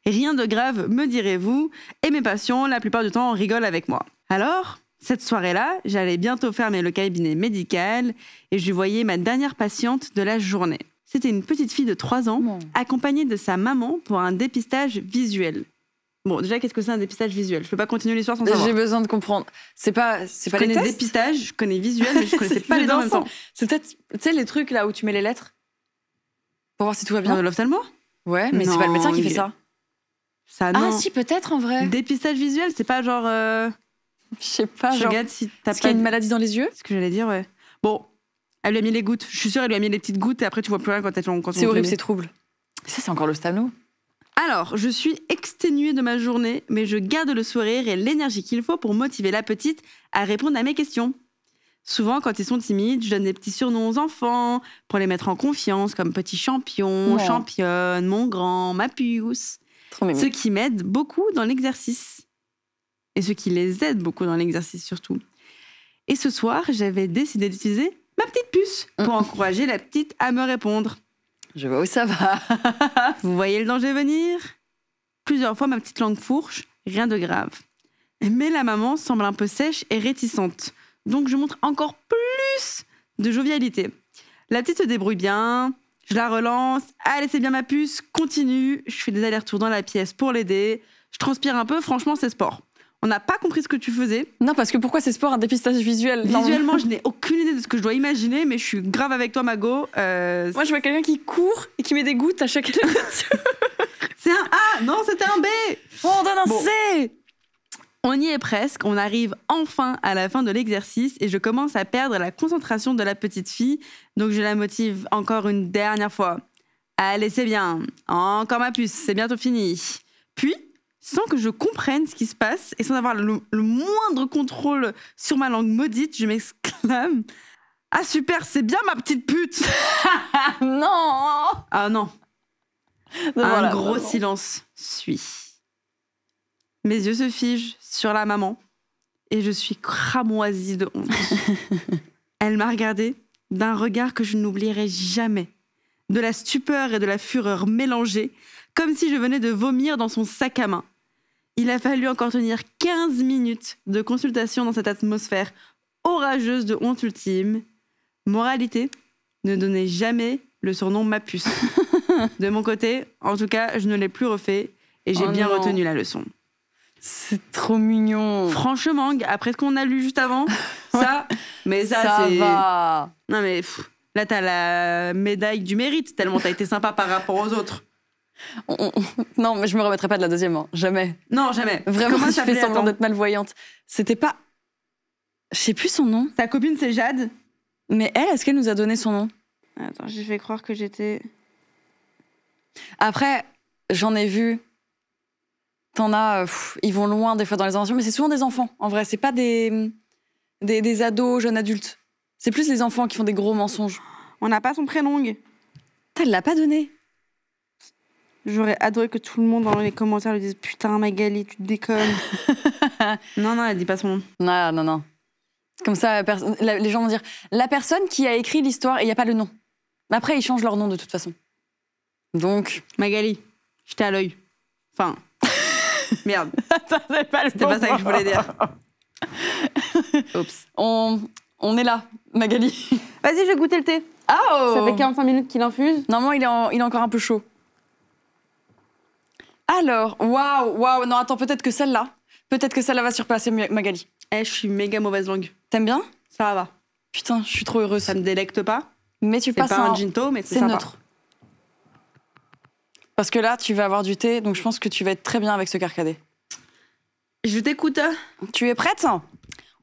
Rien de grave, me direz-vous, et mes patients, la plupart du temps, rigolent avec moi. Alors, cette soirée-là, j'allais bientôt fermer le cabinet médical et je voyais ma dernière patiente de la journée. C'était une petite fille de 3 ans, Bon. accompagnée de sa maman pour un dépistage visuel. Bon, déjà, qu'est-ce que c'est un dépistage visuel? Je peux pas continuer l'histoire sans savoir. J'ai besoin de comprendre. C'est pas Je les connais tests. dépistage, je connais visuel, mais je connaissais pas les deux en même temps. C'est peut-être, tu sais, les trucs là où tu mets les lettres pour voir si tout va bien. L'ophtalmo? Ouais, mais c'est pas le médecin qui fait ça. Ça, non. Ah si, peut-être en vrai. Dépistage visuel, c'est pas genre... Je sais pas, je genre... regarde si t'as Est-ce qu'il y a une maladie dans les yeux? C'est ce que j'allais dire, ouais. Bon, elle lui a mis les gouttes. Je suis sûre, elle lui a mis les petites gouttes et après tu vois plus rien quand elles C'est horrible, c'est trouble. Ça, c'est encore le stamno. Alors, je suis exténuée de ma journée, mais je garde le sourire et l'énergie qu'il faut pour motiver la petite à répondre à mes questions. Souvent, quand ils sont timides, je donne des petits surnoms aux enfants pour les mettre en confiance, comme petit champion, championne, mon grand, ma puce. Trop mimi. Ce qui m'aide beaucoup dans l'exercice. Et ce qui les aide beaucoup dans l'exercice surtout. Et ce soir, j'avais décidé d'utiliser ma petite puce pour encourager la petite à me répondre. Je vois où ça va. Vous voyez le danger venir? Plusieurs fois, ma petite langue fourche, rien de grave. Mais la maman semble un peu sèche et réticente. Donc, je montre encore plus de jovialité. La petite se débrouille bien. Je la relance. Allez, c'est bien ma puce. Continue. Je fais des allers-retours dans la pièce pour l'aider. Je transpire un peu. Franchement, c'est sport. On n'a pas compris ce que tu faisais. Non, parce que pourquoi c'est sport, un dépistage visuel? Visuellement, je n'ai aucune idée de ce que je dois imaginer, mais je suis grave avec toi, Mago. Moi, je vois quelqu'un qui court et qui met des gouttes à chaque élévation. C'est un A. Non, c'était un B. Oh, on donne un C. On y est presque. On arrive enfin à la fin de l'exercice et je commence à perdre la concentration de la petite fille. Donc, je la motive encore une dernière fois. Allez, c'est bien. Encore ma puce. C'est bientôt fini. Puis, sans que je comprenne ce qui se passe et sans avoir le moindre contrôle sur ma langue maudite, je m'exclame « Ah super, c'est bien ma petite pute !» Non. Ah non. Un gros silence suit. Mes yeux se figent sur la maman et je suis cramoisie de honte. Elle m'a regardée d'un regard que je n'oublierai jamais, de la stupeur et de la fureur mélangées, comme si je venais de vomir dans son sac à main. Il a fallu encore tenir 15 minutes de consultation dans cette atmosphère orageuse de honte ultime. Moralité, ne donnez jamais le surnom ma puce. De mon côté, en tout cas, je ne l'ai plus refait et j'ai bien retenu la leçon. C'est trop mignon. Franchement, après ce qu'on a lu juste avant, ça, mais ça c'est... va. Non mais là, t'as la médaille du mérite, tellement t'as été sympa par rapport aux autres. Non, mais je me remettrai pas de la deuxième, hein. Jamais. Non, jamais. Vraiment, comment je fais semblant d'être malvoyante. C'était pas... Je sais plus son nom. Ta copine, c'est Jade. Mais elle, est-ce qu'elle nous a donné son nom? Attends, j'ai fait croire que j'étais... Après, j'en ai vu... T'en as... ils vont loin des fois dans les inventions, mais c'est souvent des enfants, en vrai. C'est pas des ados, jeunes adultes. C'est plus les enfants qui font des gros mensonges. On n'a pas son prénom. Elle l'a pas donné. J'aurais adoré que tout le monde dans les commentaires lui dise « Putain, Magali, tu te déconnes. » Non, elle dit pas son nom. Non. Comme ça, les gens vont dire « La personne qui a écrit l'histoire » et il n'y a pas le nom. Mais après, ils changent leur nom de toute façon. Donc... Magali, j'étais à l'œil. Enfin... Merde. C'était pas ça que je voulais dire. Oups. On est là, Magali. Vas-y, je vais goûter le thé. Oh, ça fait 45 minutes qu'il infuse. Normalement, il est encore un peu chaud. Alors, waouh. Non, attends, peut-être que celle-là va surpasser Magali. Je suis méga mauvaise langue. T'aimes bien? Ça va. Putain, je suis trop heureuse. Ça me délecte pas. Mais tu passes pas un ginto, mais c'est neutre. Parce que là, tu vas avoir du thé, donc je pense que tu vas être très bien avec ce carcadet. Je t'écoute. Tu es prête?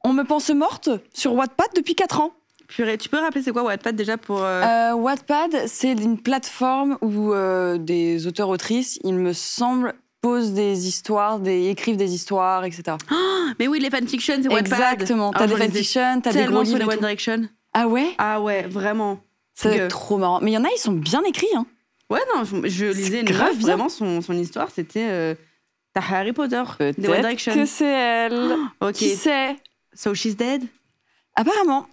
On me pense morte sur Wattpad depuis 4 ans. Purée, tu peux rappeler c'est quoi Wattpad déjà pour... Wattpad, c'est une plateforme où des auteurs-autrices, il me semble, posent des histoires, écrivent des histoires, etc. Oh, mais oui, les fanfictions, c'est Wattpad. Exactement. T'as des fanfictions, t'as des gros livres. Tellement sur One Direction. Ah ouais? Ah ouais, vraiment. C'est trop marrant. Mais il y en a, ils sont bien écrits, hein. Ouais, non, je lisais une grave bien. Vraiment, son histoire, c'était Harry Potter, de One Direction. Que c'est elle. Ok. Qui c'est? So she's dead? Apparemment.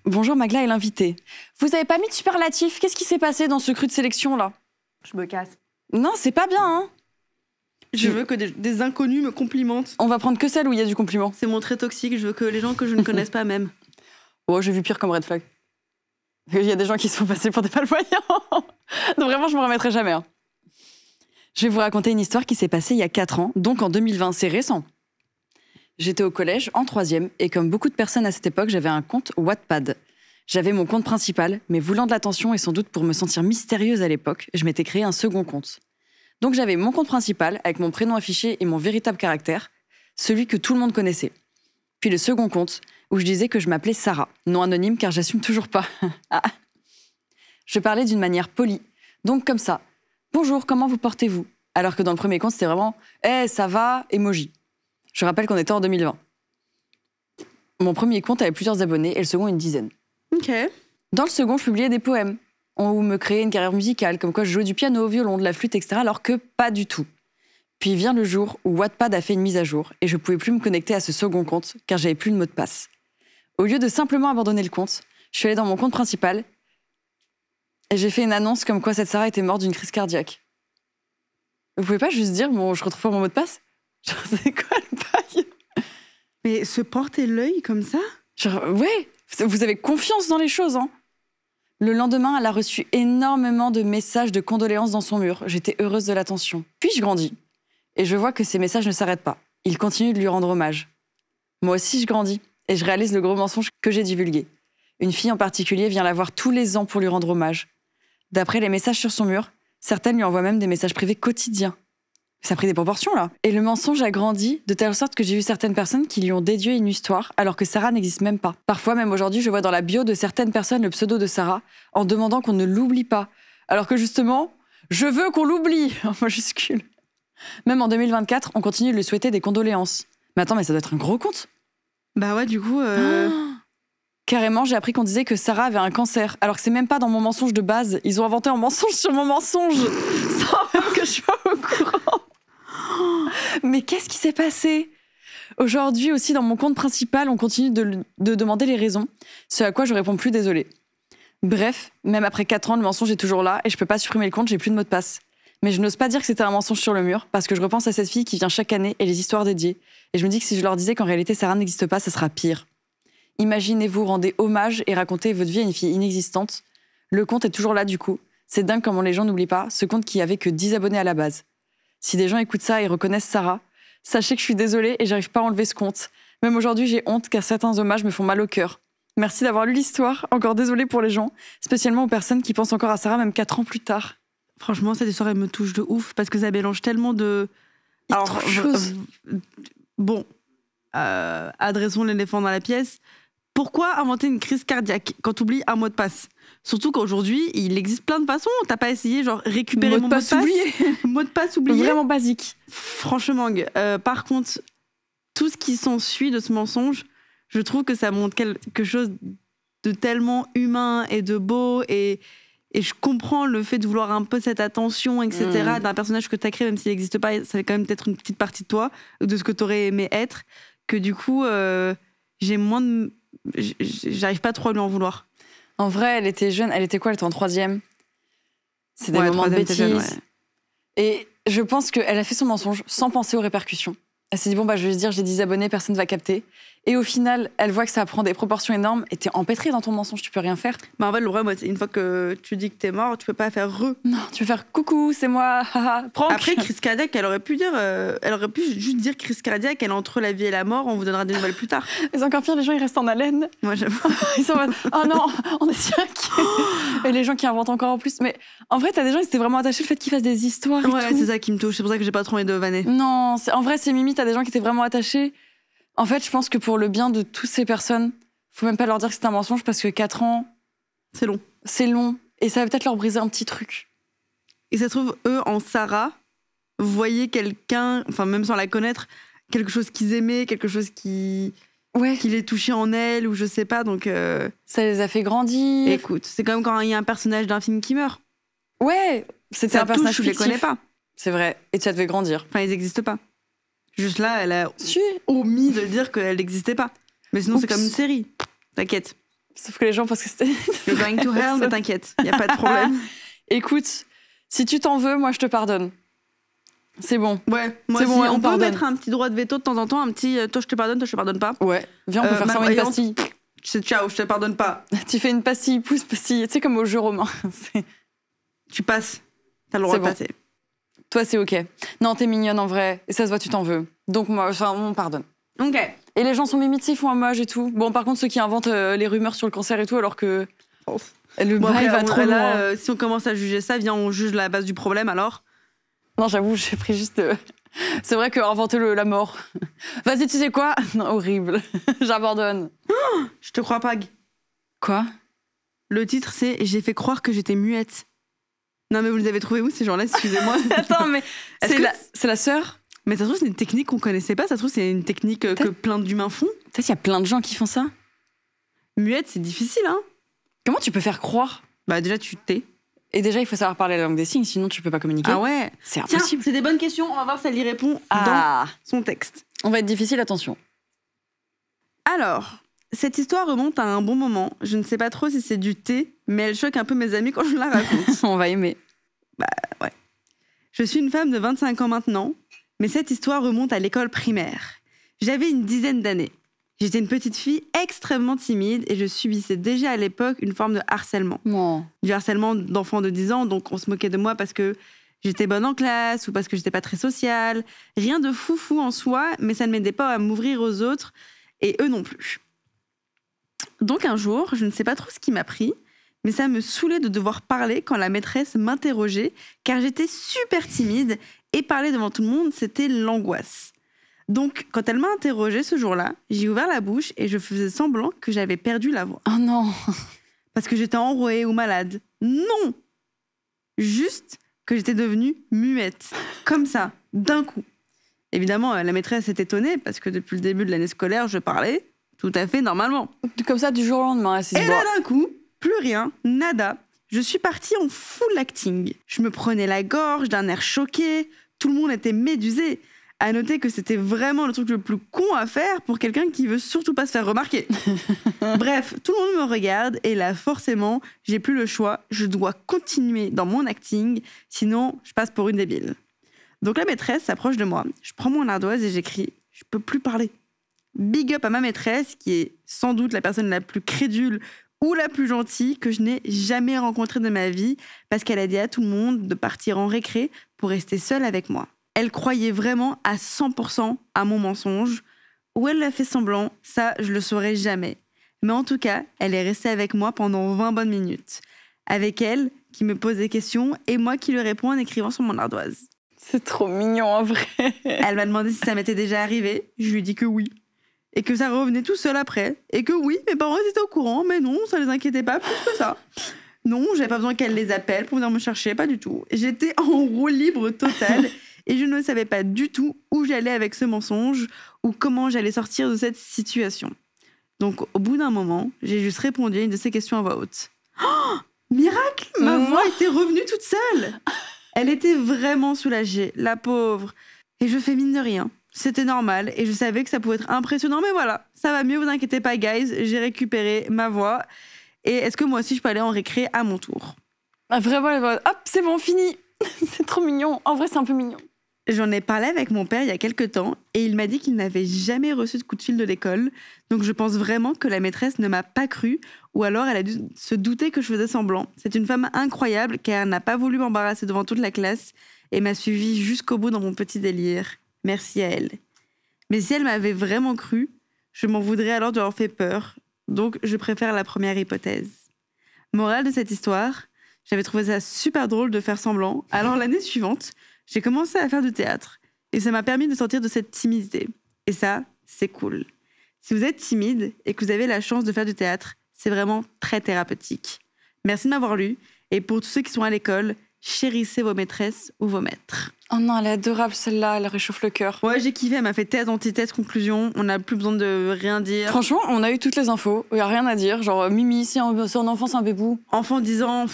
Bonjour Magla et l'invité. Vous avez pas mis de superlatif? Qu'est-ce qui s'est passé dans ce cru de sélection, là? Je me casse. Non, c'est pas bien, hein. Je veux que des inconnus me complimentent. On va prendre que celle où il y a du compliment. C'est mon trait toxique, je veux que les gens que je ne connaisse pas m'aiment. Oh, j'ai vu pire comme red flag. Il y a des gens qui se font passer pour des malvoyants. Donc vraiment, je me remettrai jamais. Hein. Je vais vous raconter une histoire qui s'est passée il y a 4 ans, donc en 2020, c'est récent. J'étais au collège, en 3e, et comme beaucoup de personnes à cette époque, j'avais un compte Wattpad. J'avais mon compte principal, mais voulant de l'attention et sans doute pour me sentir mystérieuse à l'époque, je m'étais créé un second compte. Donc j'avais mon compte principal avec mon prénom affiché et mon véritable caractère, celui que tout le monde connaissait. Puis le second compte où je disais que je m'appelais Sarah, non anonyme car j'assume toujours pas. Ah. Je parlais d'une manière polie, donc comme ça. Bonjour, comment vous portez-vous? Alors que dans le premier compte, c'était vraiment ça va, emoji. Je rappelle qu'on était en 2020. Mon premier compte avait plusieurs abonnés et le second une dizaine. Ok. Dans le second, je publiais des poèmes ou me créais une carrière musicale, comme quoi je jouais du piano, au violon, de la flûte, etc. Alors que pas du tout. Puis vient le jour où Wattpad a fait une mise à jour et je pouvais plus me connecter à ce second compte car j'avais plus de mot de passe. Au lieu de simplement abandonner le compte, je suis allée dans mon compte principal et j'ai fait une annonce comme quoi cette Sarah était morte d'une crise cardiaque. Vous pouvez pas juste dire, bon, je retrouve pas mon mot de passe? Genre, c'est quoi le bail? Mais se porter l'œil comme ça? Genre, ouais, vous avez confiance dans les choses, hein. Le lendemain, elle a reçu énormément de messages de condoléances dans son mur. J'étais heureuse de l'attention. Puis je grandis. Et je vois que ces messages ne s'arrêtent pas. Ils continuent de lui rendre hommage. Moi aussi, je grandis. Et je réalise le gros mensonge que j'ai divulgué. Une fille en particulier vient la voir tous les ans pour lui rendre hommage. D'après les messages sur son mur, certaines lui envoient même des messages privés quotidiens. Ça a pris des proportions, là. Et le mensonge a grandi de telle sorte que j'ai vu certaines personnes qui lui ont dédié une histoire, alors que Sarah n'existe même pas. Parfois, même aujourd'hui, je vois dans la bio de certaines personnes le pseudo de Sarah, en demandant qu'on ne l'oublie pas. Alors que justement, je veux qu'on l'oublie, en majuscule. Même en 2024, on continue de lui souhaiter des condoléances. Mais attends, mais ça doit être un gros compte. Bah ouais, du coup... Carrément, j'ai appris qu'on disait que Sarah avait un cancer, alors que c'est même pas dans mon mensonge de base. Ils ont inventé un mensonge sur mon mensonge, sans même que je sois au courant. Mais qu'est-ce qui s'est passé? Aujourd'hui aussi, dans mon compte principal, on continue de demander les raisons, ce à quoi je réponds plus désolée. Bref, même après 4 ans, le mensonge est toujours là et je peux pas supprimer le compte, j'ai plus de mot de passe. Mais je n'ose pas dire que c'était un mensonge sur le mur, parce que je repense à cette fille qui vient chaque année et les histoires dédiées. Et je me dis que si je leur disais qu'en réalité Sarah n'existe pas, ça sera pire. Imaginez-vous, rendez hommage et racontez votre vie à une fille inexistante. Le compte est toujours là du coup. C'est dingue comment les gens n'oublient pas ce compte qui avait que 10 abonnés à la base. Si des gens écoutent ça et reconnaissent Sarah, sachez que je suis désolée et j'arrive pas à enlever ce compte. Même aujourd'hui, j'ai honte car certains hommages me font mal au cœur. Merci d'avoir lu l'histoire. Encore désolée pour les gens, spécialement aux personnes qui pensent encore à Sarah même 4 ans plus tard. Franchement, cette histoire, elle me touche de ouf parce que ça mélange tellement de... Il y a trop de choses. Bon, adressons l'éléphant dans la pièce. Pourquoi inventer une crise cardiaque quand tu oublies un mot de passe? Surtout qu'aujourd'hui, il existe plein de façons. T'as pas essayé, genre, récupérer mon mot de passe oublié. Mot de passe oublié. Vraiment basique. Franchement, par contre, tout ce qui s'ensuit de ce mensonge, je trouve que ça montre quelque chose de tellement humain et de beau. Et je comprends le fait de vouloir un peu cette attention, etc., d'un personnage que t'as créé, même s'il n'existe pas, ça fait quand même peut-être une petite partie de toi, de ce que t'aurais aimé être, que du coup, j'ai moins de... J'arrive pas trop à lui en vouloir. En vrai, elle était jeune. Elle était quoi? Elle était en 3e. C'est des moments de bêtises. Jeune, ouais. Et je pense qu'elle a fait son mensonge sans penser aux répercussions. Elle s'est dit, bon, bah, je vais se dire, j'ai 10 abonnés, personne ne va capter. Et au final, elle voit que ça prend des proportions énormes et t'es empêtré dans ton mensonge, tu peux rien faire. Bah en fait, le problème, c'est une fois que tu dis que t'es mort, tu peux pas faire Non, tu peux faire coucou, c'est moi, haha, prank. Après, crise cardiaque, elle aurait pu juste dire crise cardiaque, elle est entre la vie et la mort, on vous donnera des nouvelles plus tard. Mais encore pire, les gens, ils restent en haleine. Moi, j'avoue. Ils sont en mode, oh non, on est si inquiets. Et les gens qui inventent encore en plus. Mais en vrai, t'as des gens qui étaient vraiment attachés au fait qu'ils fassent des histoires et Ouais, tout. c'est ça qui me touche, c'est pour ça que j'ai pas trop envie de vanner. Non, en vrai, c'est Mimi, t'as des gens qui étaient vraiment attachés. En fait, je pense que pour le bien de toutes ces personnes, faut même pas leur dire que c'est un mensonge parce que 4 ans, C'est long. c'est long. Et ça va peut-être leur briser un petit truc. Et ça se trouve, eux, en Sarah, voyaient quelqu'un, enfin, même sans la connaître, quelque chose qu'ils aimaient, quelque chose qui les touchait en elle, ou je sais pas, donc... Ça les a fait grandir. Écoute, c'est comme quand il y a un personnage d'un film qui meurt. Ouais, c'était un personnage je les fictif. connais pas. C'est vrai. Et ça devait grandir. Enfin, ils n'existent pas. Juste là, elle a Si. omis de dire qu'elle n'existait pas. Mais sinon, c'est comme une série. T'inquiète. Sauf que les gens pensent que c'était... You're going to hell, mais t'inquiète. Il n'y a pas de problème. Écoute, si tu t'en veux, moi je te pardonne. C'est bon. Ouais, moi c'est aussi, bon, on peut pardonne. mettre un petit droit de veto de temps en temps, un petit toi je te pardonne, toi je te pardonne pas. Ouais. Viens, on peut faire ça en une pastille. C'est ciao, je te pardonne pas. Tu fais une pastille, pouce, pastille. Tu sais, comme au jeu romain. Tu passes. T'as le droit de passer. Toi, c'est OK. Non, t'es mignonne en vrai. Et ça se voit, tu t'en veux. Donc, moi, enfin, on pardonne. Ok. Et les gens sont mimites, ils font hommage et tout. Bon, par contre, ceux qui inventent les rumeurs sur le cancer et tout, alors que le bail va trop loin. Si on commence à juger ça, viens, on juge la base du problème alors. Non, j'avoue, j'ai pris juste... C'est vrai qu'inventer la mort. Vas-y, tu sais quoi? Non, horrible. J'abandonne. Je te crois pas. Quoi? Le titre, c'est « J'ai fait croire que j'étais muette ». Non, mais vous les avez trouvés où, ces gens-là? Excusez-moi. Attends, mais c'est la sœur? Mais ça se trouve, c'est une technique qu'on connaissait pas. Ça se trouve, c'est une technique que plein d'humains font. Peut-être qu'il y a plein de gens qui font ça. Muette, c'est difficile, hein? Comment tu peux faire croire? Bah déjà, tu t'es. Et déjà, il faut savoir parler la langue des signes, sinon tu peux pas communiquer. Ah ouais? C'est impossible. Tiens, c'est des bonnes questions. On va voir si elle y répond dans son texte. On va être difficile, attention. Alors, cette histoire remonte à un bon moment. Je ne sais pas trop si c'est du thé, mais elle choque un peu mes amis quand je la raconte. On va aimer. Bah ouais. Je suis une femme de 25 ans maintenant, mais cette histoire remonte à l'école primaire. J'avais une dizaine d'années. J'étais une petite fille extrêmement timide et je subissais déjà à l'époque une forme de harcèlement. Oh. Du harcèlement d'enfants de 10 ans, donc on se moquait de moi parce que j'étais bonne en classe ou parce que j'étais pas très sociale. Rien de foufou en soi, mais ça ne m'aidait pas à m'ouvrir aux autres et eux non plus. Donc un jour, je ne sais pas trop ce qui m'a pris, mais ça me saoulait de devoir parler quand la maîtresse m'interrogeait, car j'étais super timide et parler devant tout le monde, c'était l'angoisse. Donc, quand elle m'a interrogée ce jour-là, j'ai ouvert la bouche et je faisais semblant que j'avais perdu la voix. Oh non! Parce que j'étais enrouée ou malade. Non! Juste que j'étais devenue muette. Comme ça, d'un coup. Évidemment, la maîtresse est étonnée parce que depuis le début de l'année scolaire, je parlais tout à fait normalement. Comme ça, du jour au lendemain, elle s'est dit, et là, d'un coup, plus rien, nada. Je suis partie en full acting. Je me prenais la gorge d'un air choqué. Tout le monde était médusé. À noter que c'était vraiment le truc le plus con à faire pour quelqu'un qui veut surtout pas se faire remarquer. Bref, tout le monde me regarde et là, forcément, j'ai plus le choix. Je dois continuer dans mon acting, sinon je passe pour une débile. Donc la maîtresse s'approche de moi. Je prends mon ardoise et j'écris « Je peux plus parler ». Big up à ma maîtresse, qui est sans doute la personne la plus crédule ou la plus gentille que je n'ai jamais rencontrée de ma vie, parce qu'elle a dit à tout le monde de partir en récré pour rester seule avec moi. Elle croyait vraiment à 100% à mon mensonge. Ou elle l'a fait semblant, ça, je le saurais jamais. Mais en tout cas, elle est restée avec moi pendant 20 bonnes minutes. Avec elle, qui me pose des questions, et moi qui lui réponds en écrivant sur mon ardoise. C'est trop mignon, en vrai. Elle m'a demandé si ça m'était déjà arrivé. Je lui ai dit que oui. Et que ça revenait tout seul après. Et que oui, mes parents étaient au courant, mais non, ça les inquiétait pas plus que ça. Non, j'avais pas besoin qu'elle les appelle pour venir me chercher, pas du tout. J'étais en roue libre totale. Et je ne savais pas du tout où j'allais avec ce mensonge ou comment j'allais sortir de cette situation. Donc, au bout d'un moment, j'ai juste répondu à une de ces questions à voix haute. Oh, miracle! Ma voix était revenue toute seule! Elle était vraiment soulagée, la pauvre. Et je fais mine de rien. C'était normal et je savais que ça pouvait être impressionnant, mais voilà, ça va mieux, vous inquiétez pas, guys. J'ai récupéré ma voix. Et est-ce que moi aussi, je peux aller en récré à mon tour? Ah, vraiment, hop, c'est bon, fini! C'est trop mignon. En vrai, c'est un peu mignon. J'en ai parlé avec mon père il y a quelques temps et il m'a dit qu'il n'avait jamais reçu de coup de fil de l'école. Donc je pense vraiment que la maîtresse ne m'a pas cru ou alors elle a dû se douter que je faisais semblant. C'est une femme incroyable car elle n'a pas voulu m'embarrasser devant toute la classe et m'a suivie jusqu'au bout dans mon petit délire. Merci à elle. Mais si elle m'avait vraiment cru, je m'en voudrais alors de leur faire peur. Donc je préfère la première hypothèse. Morale de cette histoire, j'avais trouvé ça super drôle de faire semblant. Alors l'année suivante, j'ai commencé à faire du théâtre et ça m'a permis de sortir de cette timidité. Et ça, c'est cool. Si vous êtes timide et que vous avez la chance de faire du théâtre, c'est vraiment très thérapeutique. Merci de m'avoir lu et pour tous ceux qui sont à l'école, chérissez vos maîtresses ou vos maîtres. Oh non, elle est adorable celle-là, elle réchauffe le cœur. Ouais, j'ai kiffé, elle m'a fait thèse, antithèse, conclusion, on n'a plus besoin de rien dire. Franchement, on a eu toutes les infos, il n'y a rien à dire, genre Mimi, c'est un enfant, c'est un bébou. Enfant 10 ans...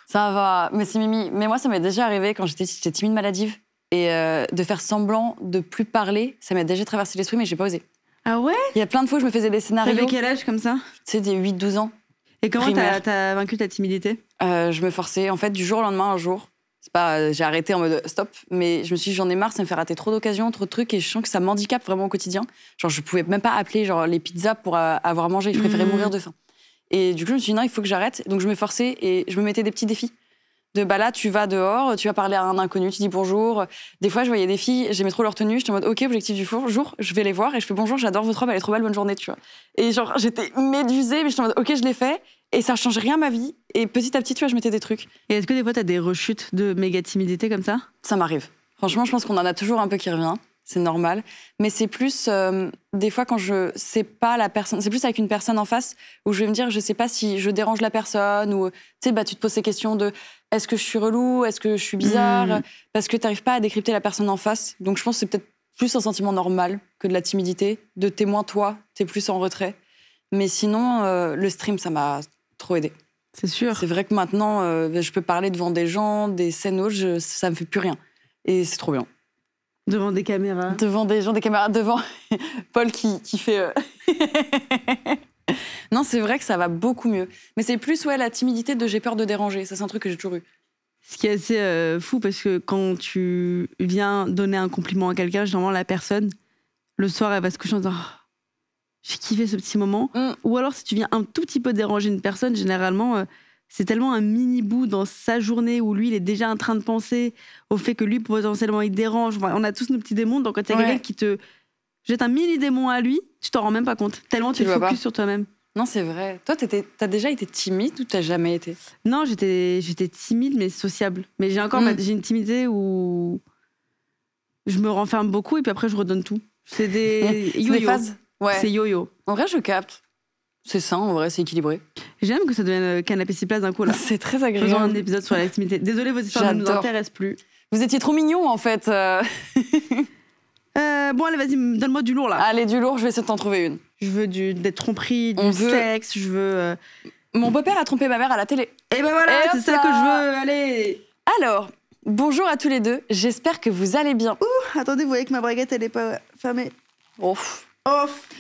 Ça va, mais c'est Mimi. Mais moi, ça m'est déjà arrivé quand j'étais timide maladive. Et de faire semblant de plus parler, ça m'est déjà traversé l'esprit, mais j'ai pas osé. Ah ouais? Il y a plein de fois où je me faisais des scénarios. T'avais quel âge comme ça? Tu sais, des 8-12 ans. Et comment t'as vaincu ta timidité? Je me forçais. En fait, du jour au lendemain, un jour, c'est pas, j'ai arrêté en mode stop, mais je me suis dit, j'en ai marre, ça me fait rater trop d'occasions, trop de trucs, et je sens que ça m'handicape vraiment au quotidien. Genre, je pouvais même pas appeler genre, les pizzas pour avoir mangé. Je préférais mourir de faim. Et du coup, je me suis dit, non, il faut que j'arrête. Donc, je me forçais et je me mettais des petits défis. Là, tu vas dehors, tu vas parler à un inconnu, tu dis bonjour. Des fois, je voyais des filles, j'aimais trop leur tenue, j'étais en mode, OK, objectif du jour, je vais les voir et je fais bonjour, j'adore votre robe, elle est trop belle, bonne journée, tu vois. Et genre, j'étais médusée, mais j'étais en mode, OK, je l'ai fait et ça change rien à ma vie. Et petit à petit, tu vois, je mettais des trucs. Et est-ce que des fois, t'as des rechutes de méga timidité comme ça? Ça m'arrive. Franchement, je pense qu'on en a toujours un peu qui revient. C'est normal. Mais c'est plus, des fois, quand je sais pas la personne, c'est plus avec une personne en face où je vais me dire, je sais pas si je dérange la personne ou, tu sais, bah, tu te poses ces questions de est-ce que je suis relou, est-ce que je suis bizarre, parce que t'arrives pas à décrypter la personne en face. Donc je pense que c'est peut-être plus un sentiment normal que de la timidité. De témoin, toi, t'es plus en retrait. Mais sinon, le stream, ça m'a trop aidé. C'est sûr. C'est vrai que maintenant, je peux parler devant des gens, des scènes autres, ça me fait plus rien. Et c'est trop bien. Devant des caméras. Devant des gens, des caméras, devant Paul qui fait... Non, c'est vrai que ça va beaucoup mieux. Mais c'est plus la timidité de j'ai peur de déranger. Ça, c'est un truc que j'ai toujours eu. Ce qui est assez fou, parce que quand tu viens donner un compliment à quelqu'un, généralement, la personne, le soir, elle va se coucher en disant j'ai kiffé ce petit moment. Ou alors, si tu viens un tout petit peu déranger une personne, généralement, c'est tellement un mini bout dans sa journée où lui, il est déjà en train de penser au fait que lui, potentiellement, il dérange. Enfin, on a tous nos petits démons. Donc, quand il y a quelqu'un qui te jette un mini démon à lui, tu t'en rends même pas compte. Tellement tu es focus sur toi-même. Non, c'est vrai. Toi, t'as déjà été timide ou t'as jamais été? Non, j'étais timide, mais sociable. Mais j'ai encore j'ai une timidité où je me renferme beaucoup et puis après, je redonne tout. C'est des yo-yo. Des phases. Ouais. C'est yo-yo. En vrai, je capte. C'est sain, en vrai, c'est équilibré. J'aime que ça devienne canapé 6 places d'un coup, là. C'est très agréable. Faisons un épisode sur la timidité. Désolée, vos histoires ne nous intéressent plus. Vous étiez trop mignons, en fait. Bon, allez, vas-y, donne-moi du lourd, là. Allez, du lourd, je vais essayer de t'en trouver une. Je veux des tromperies, du sexe, je veux... Mon beau-père a trompé ma mère à la télé. Et ben voilà, c'est ça que je veux, allez. Alors, bonjour à tous les deux, j'espère que vous allez bien. Attendez, vous voyez que ma braguette, elle est pas fermée. Ouf.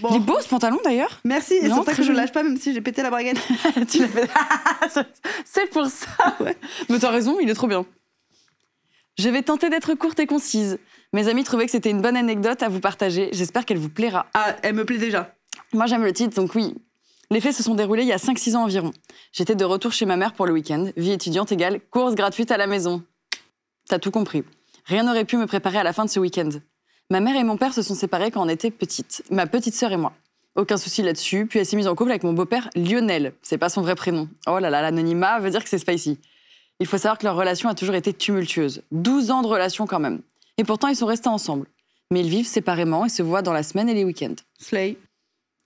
Bon. Il est beau, ce pantalon, d'ailleurs. Merci, et c'est pour ça que je lâche pas, même si j'ai pété la braguette. Tu l'as fait... C'est pour ça. Ouais. Mais t'as raison, il est trop bien. Je vais tenter d'être courte et concise. Mes amis trouvaient que c'était une bonne anecdote à vous partager. J'espère qu'elle vous plaira. Ah, elle me plaît déjà. Moi, j'aime le titre, donc oui. Les faits se sont déroulés il y a 5-6 ans environ. J'étais de retour chez ma mère pour le week-end. Vie étudiante égale course gratuite à la maison. T'as tout compris. Rien n'aurait pu me préparer à la fin de ce week-end. Ma mère et mon père se sont séparés quand on était petite. Ma petite sœur et moi. Aucun souci là-dessus. Puis elle s'est mise en couple avec mon beau-père Lionel. C'est pas son vrai prénom. Oh là là, l'anonymat veut dire que c'est spicy. Il faut savoir que leur relation a toujours été tumultueuse. 12 ans de relation quand même. Et pourtant, ils sont restés ensemble. Mais ils vivent séparément et se voient dans la semaine et les week-ends. Slay.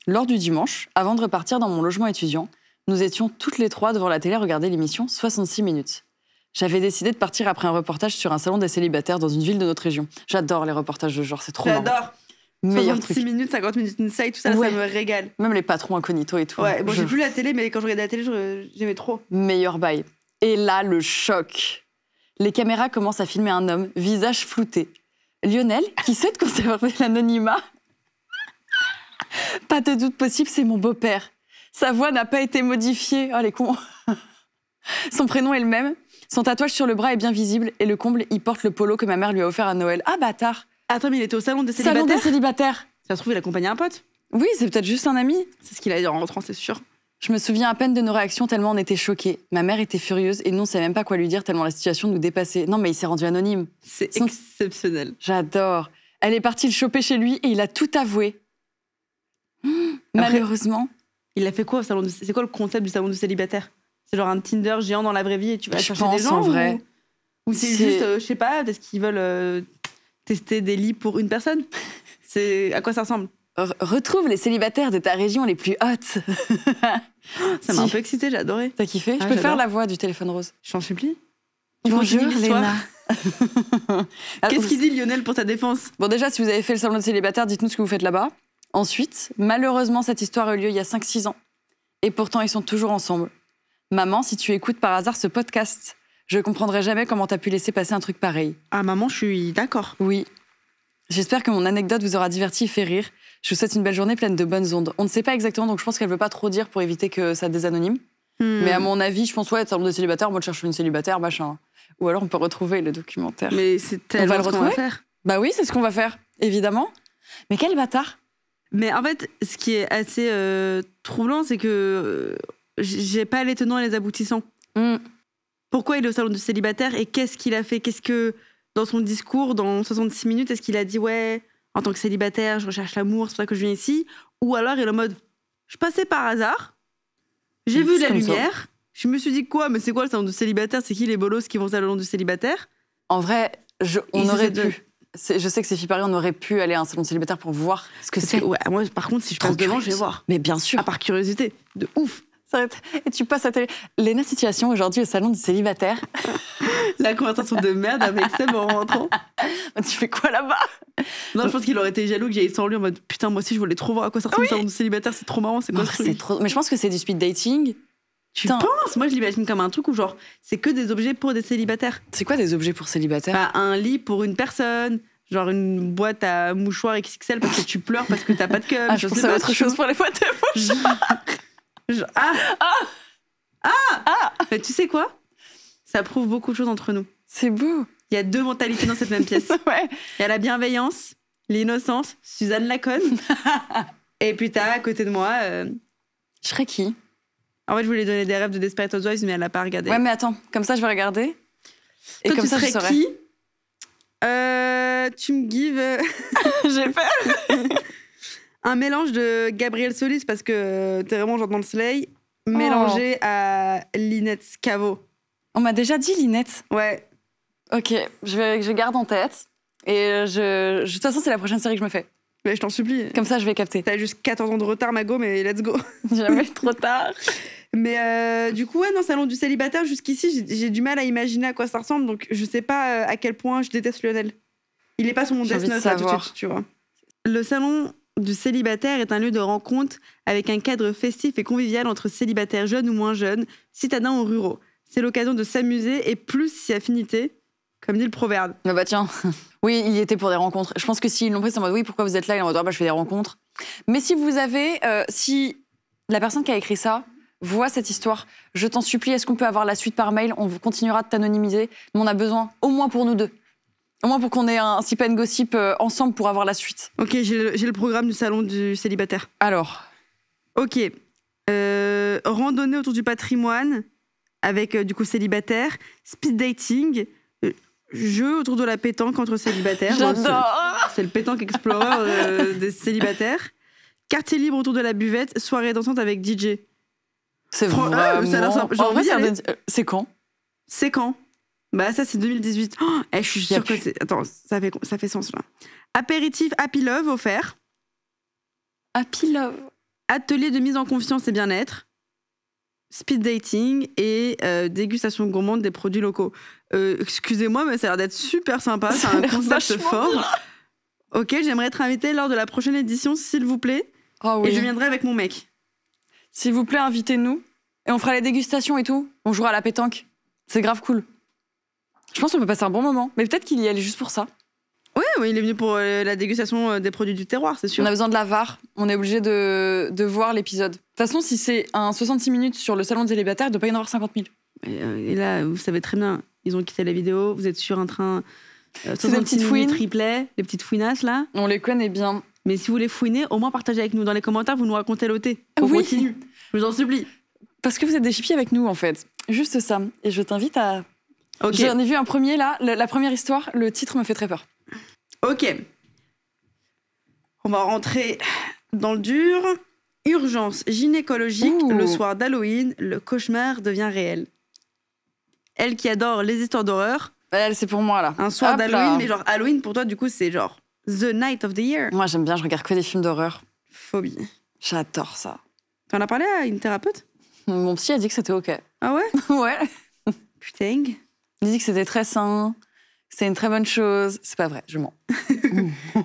Lors du dimanche, avant de repartir dans mon logement étudiant, nous étions toutes les trois devant la télé à regarder l'émission 66 minutes. J'avais décidé de partir après un reportage sur un salon des célibataires dans une ville de notre région. J'adore les reportages de genre, c'est trop marrant. J'adore. Meilleur 66 truc. minutes, 50 minutes inside, tout ça, ça me régale. Même les patrons incognito et tout. Ouais, bon, j'ai plus la télé, mais quand je regardais la télé, j'aimais trop. Meilleur bail. Et là, le choc. Les caméras commencent à filmer un homme, visage flouté. Lionel, qui souhaite conserver l'anonymat. Pas de doute possible, c'est mon beau-père. Sa voix n'a pas été modifiée. Oh, les cons. Son prénom est le même. Son tatouage sur le bras est bien visible. Et le comble, il porte le polo que ma mère lui a offert à Noël. Ah, bâtard. Attends, mais il était au salon des célibataires. Salon des célibataires. Ça se trouve, il accompagnait un pote. Oui, c'est peut-être juste un ami. C'est ce qu'il a dit en rentrant, c'est sûr. Je me souviens à peine de nos réactions tellement on était choqués. Ma mère était furieuse et nous, on savait même pas quoi lui dire tellement la situation nous dépassait. Non, mais il s'est rendu anonyme. C'est exceptionnel. J'adore. Elle est partie le choper chez lui et il a tout avoué. Malheureusement. Il a fait quoi au salon C'est quoi le concept du salon du célibataire? C'est genre un Tinder géant dans la vraie vie et tu vas chercher des gens en vrai. Ou c'est juste, je sais pas, est-ce qu'ils veulent tester des lits pour une personne? C'est à quoi ça ressemble? Retrouve les célibataires de ta région les plus hautes. Ça m'a un peu excitée, j'ai adoré. T'as kiffé? Je peux faire la voix du téléphone rose. Je t'en supplie. Bonjour Léna. Qu'est-ce qu'il dit Lionel pour ta défense? Bon, déjà, si vous avez fait le salon de célibataire, dites-nous ce que vous faites là-bas. Ensuite, malheureusement, cette histoire a eu lieu il y a 5-6 ans. Et pourtant, ils sont toujours ensemble. Maman, si tu écoutes par hasard ce podcast, je comprendrai jamais comment t'as pu laisser passer un truc pareil. Ah maman, je suis d'accord. Oui. J'espère que mon anecdote vous aura diverti et fait rire. Je vous souhaite une belle journée pleine de bonnes ondes. On ne sait pas exactement, donc je pense qu'elle veut pas trop dire pour éviter que ça désanonyme. Mais à mon avis, je pense, salon des célibataires, moi je cherche une célibataire, machin. Ou alors on peut retrouver le documentaire. Mais c'est tellement ce qu'on va faire. Bah oui, c'est ce qu'on va faire, évidemment. Mais quel bâtard! Mais en fait, ce qui est assez troublant, c'est que j'ai pas les tenants et les aboutissants. Pourquoi il est au salon du célibataire et qu'est-ce qu'il a fait? Qu'est-ce que, dans son discours, dans 66 minutes, est-ce qu'il a dit, ouais, en tant que célibataire, je recherche l'amour, c'est pour ça que je viens ici? Ou alors il est en mode, je passais par hasard, j'ai vu la lumière, je me suis dit quoi? Mais c'est quoi le salon du célibataire? C'est qui les bolos qui vont au salon du célibataire? En vrai, On aurait pu. Je sais que c'est Paris, on aurait pu aller à un salon de célibataire pour voir ce que c'est. Ouais, moi, par contre, si je passe devant, je vais voir. Mais bien sûr. Par curiosité. De ouf. Et tu passes à télé. Léna Situation aujourd'hui au salon du célibataire. La conversation de merde avec Seb en rentrant. Tu fais quoi là-bas? Non, je pense qu'il aurait été jaloux que j'aille sans lui en mode putain, moi aussi je voulais trop voir à quoi ça ressemble le salon du célibataire, c'est trop marrant, c'est quoi ce truc? Mais je pense que c'est du speed dating. Tu penses? Moi je l'imagine comme un truc où genre c'est que des objets pour des célibataires. C'est quoi des objets pour célibataires? Bah, un lit pour une personne. Genre une boîte à mouchoirs XXL parce que tu pleures parce que t'as pas de cum. Je pensais à autre chose pour les boîtes à mouchoirs. Mais tu sais quoi? Ça prouve beaucoup de choses entre nous. C'est beau. Il y a 2 mentalités dans cette même pièce. Ouais. Il y a la bienveillance, l'innocence, Suzanne Laconne. Et puis t'as à côté de moi... Je serais qui? En fait, je voulais donner des rêves de Desperate Housewives, mais elle l'a pas regardé. Ouais, mais attends, comme ça je vais regarder. Et toi, comme tu ça je serais saurais. qui? Tu me gives... J'ai peur. un mélange de Gabrielle Solis, parce que t'es vraiment genre dans le soleil, mélangé à Linette Scavo. On m'a déjà dit Linette. Ouais. Ok, je garde en tête. Et de toute façon, c'est la prochaine série que je me fais. Mais je t'en supplie. Comme ça, je vais capter. T'as juste 14 ans de retard, Mago, mais let's go. Jamais trop tard. Mais du coup, ouais, non, salon du célibataire, jusqu'ici, j'ai du mal à imaginer à quoi ça ressemble, donc je sais pas à quel point je déteste Lionel. Il est pas sur mon Death Note, là, tout de suite, tu vois. Le salon du célibataire est un lieu de rencontre avec un cadre festif et convivial entre célibataires jeunes ou moins jeunes, citadins ou ruraux. C'est l'occasion de s'amuser et plus si affinité, comme dit le proverbe. Ah bah tiens, oui, il y était pour des rencontres. Je pense que s'ils l'ont pris, c'est en mode oui, pourquoi vous êtes là? Il est en mode je fais des rencontres. Mais si vous avez, si la personne qui a écrit ça voit cette histoire, je t'en supplie, est-ce qu'on peut avoir la suite par mail? On continuera de t'anonymiser, mais on a besoin, au moins pour nous deux. Au moins pour qu'on ait un Sip and Gossip ensemble pour avoir la suite. Ok, j'ai le programme du salon du célibataire. Alors. Ok. Randonnée autour du patrimoine avec du coup célibataire, speed dating, jeu autour de la pétanque entre célibataires. J'adore. C'est le pétanque explorer des célibataires. Quartier libre autour de la buvette, soirée dansante avec DJ. C'est vraiment... C'est quand? C'est quand? Bah ça c'est 2018. Oh, je suis sûre que c'est... Attends, ça fait sens là. Apéritif Happy Love offert. Happy Love. Atelier de mise en confiance et bien-être. Speed dating et dégustation gourmande des produits locaux. Excusez-moi, mais ça a l'air d'être super sympa. C'est un concept fort. Bien. Ok, j'aimerais être invitée lors de la prochaine édition, s'il vous plaît. Oh oui. Et je viendrai avec mon mec. S'il vous plaît, invitez-nous. Et on fera les dégustations et tout. On jouera à la pétanque. C'est grave cool. Je pense qu'on peut passer un bon moment. Mais peut-être qu'il y allait juste pour ça. Oui, il est venu pour la dégustation des produits du terroir, c'est sûr. On a besoin de la VAR. On est obligé de voir l'épisode. De toute façon, si c'est un 66 minutes sur le salon des célibataires, il ne doit pas y en avoir 50 000. Et là, vous savez très bien, ils ont quitté la vidéo. Vous êtes sur un train 66 minutes replay, les petites fouinasses là. On les connaît bien. Mais si vous les fouinez, au moins partagez avec nous dans les commentaires, vous nous racontez l'OT. On continue. Je vous en supplie. Parce que vous êtes des chippies avec nous, en fait. Juste ça. Et je t'invite à... Ok. J'en ai vu un premier, là. La première histoire, le titre me fait très peur. Ok. On va rentrer dans le dur. Urgence gynécologique. Ouh. Le soir d'Halloween, le cauchemar devient réel. Elle qui adore les histoires d'horreur. Elle, c'est pour moi, là. Un soir Hop d'Halloween, là. mais genre Halloween, pour toi, du coup, c'est genre The Night of the Year. Moi, j'aime bien, je regarde que des films d'horreur. Phobie. J'adore ça. T'en as parlé à une thérapeute? Mon psy a dit que c'était OK. Ah ouais? Ouais. Putain. Il dit que c'était très sain, que c'était une très bonne chose. C'est pas vrai, je mens.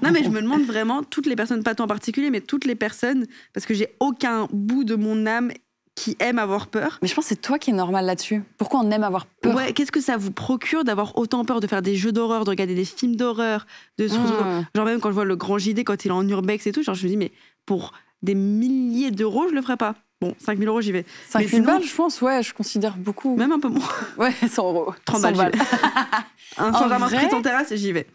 Non, mais je me demande vraiment, toutes les personnes, pas toi en particulier, mais toutes les personnes, parce que j'ai aucun bout de mon âme qui aime avoir peur. Mais je pense que c'est toi qui es normal là-dessus. Pourquoi on aime avoir peur? Ouais, qu'est-ce que ça vous procure d'avoir autant peur de faire des jeux d'horreur, de regarder des films d'horreur, genre même quand je vois le grand JD, quand il est en urbex et tout, genre je me dis, mais pour des milliers d'euros, je le ferais pas. Bon, 5 000 euros, j'y vais. 5 000 balles, je pense, ouais, je considère beaucoup. Même un peu moins. Ouais, 100 euros. 30 100 balles. Un sandwich vrai frites en terrasse et j'y vais.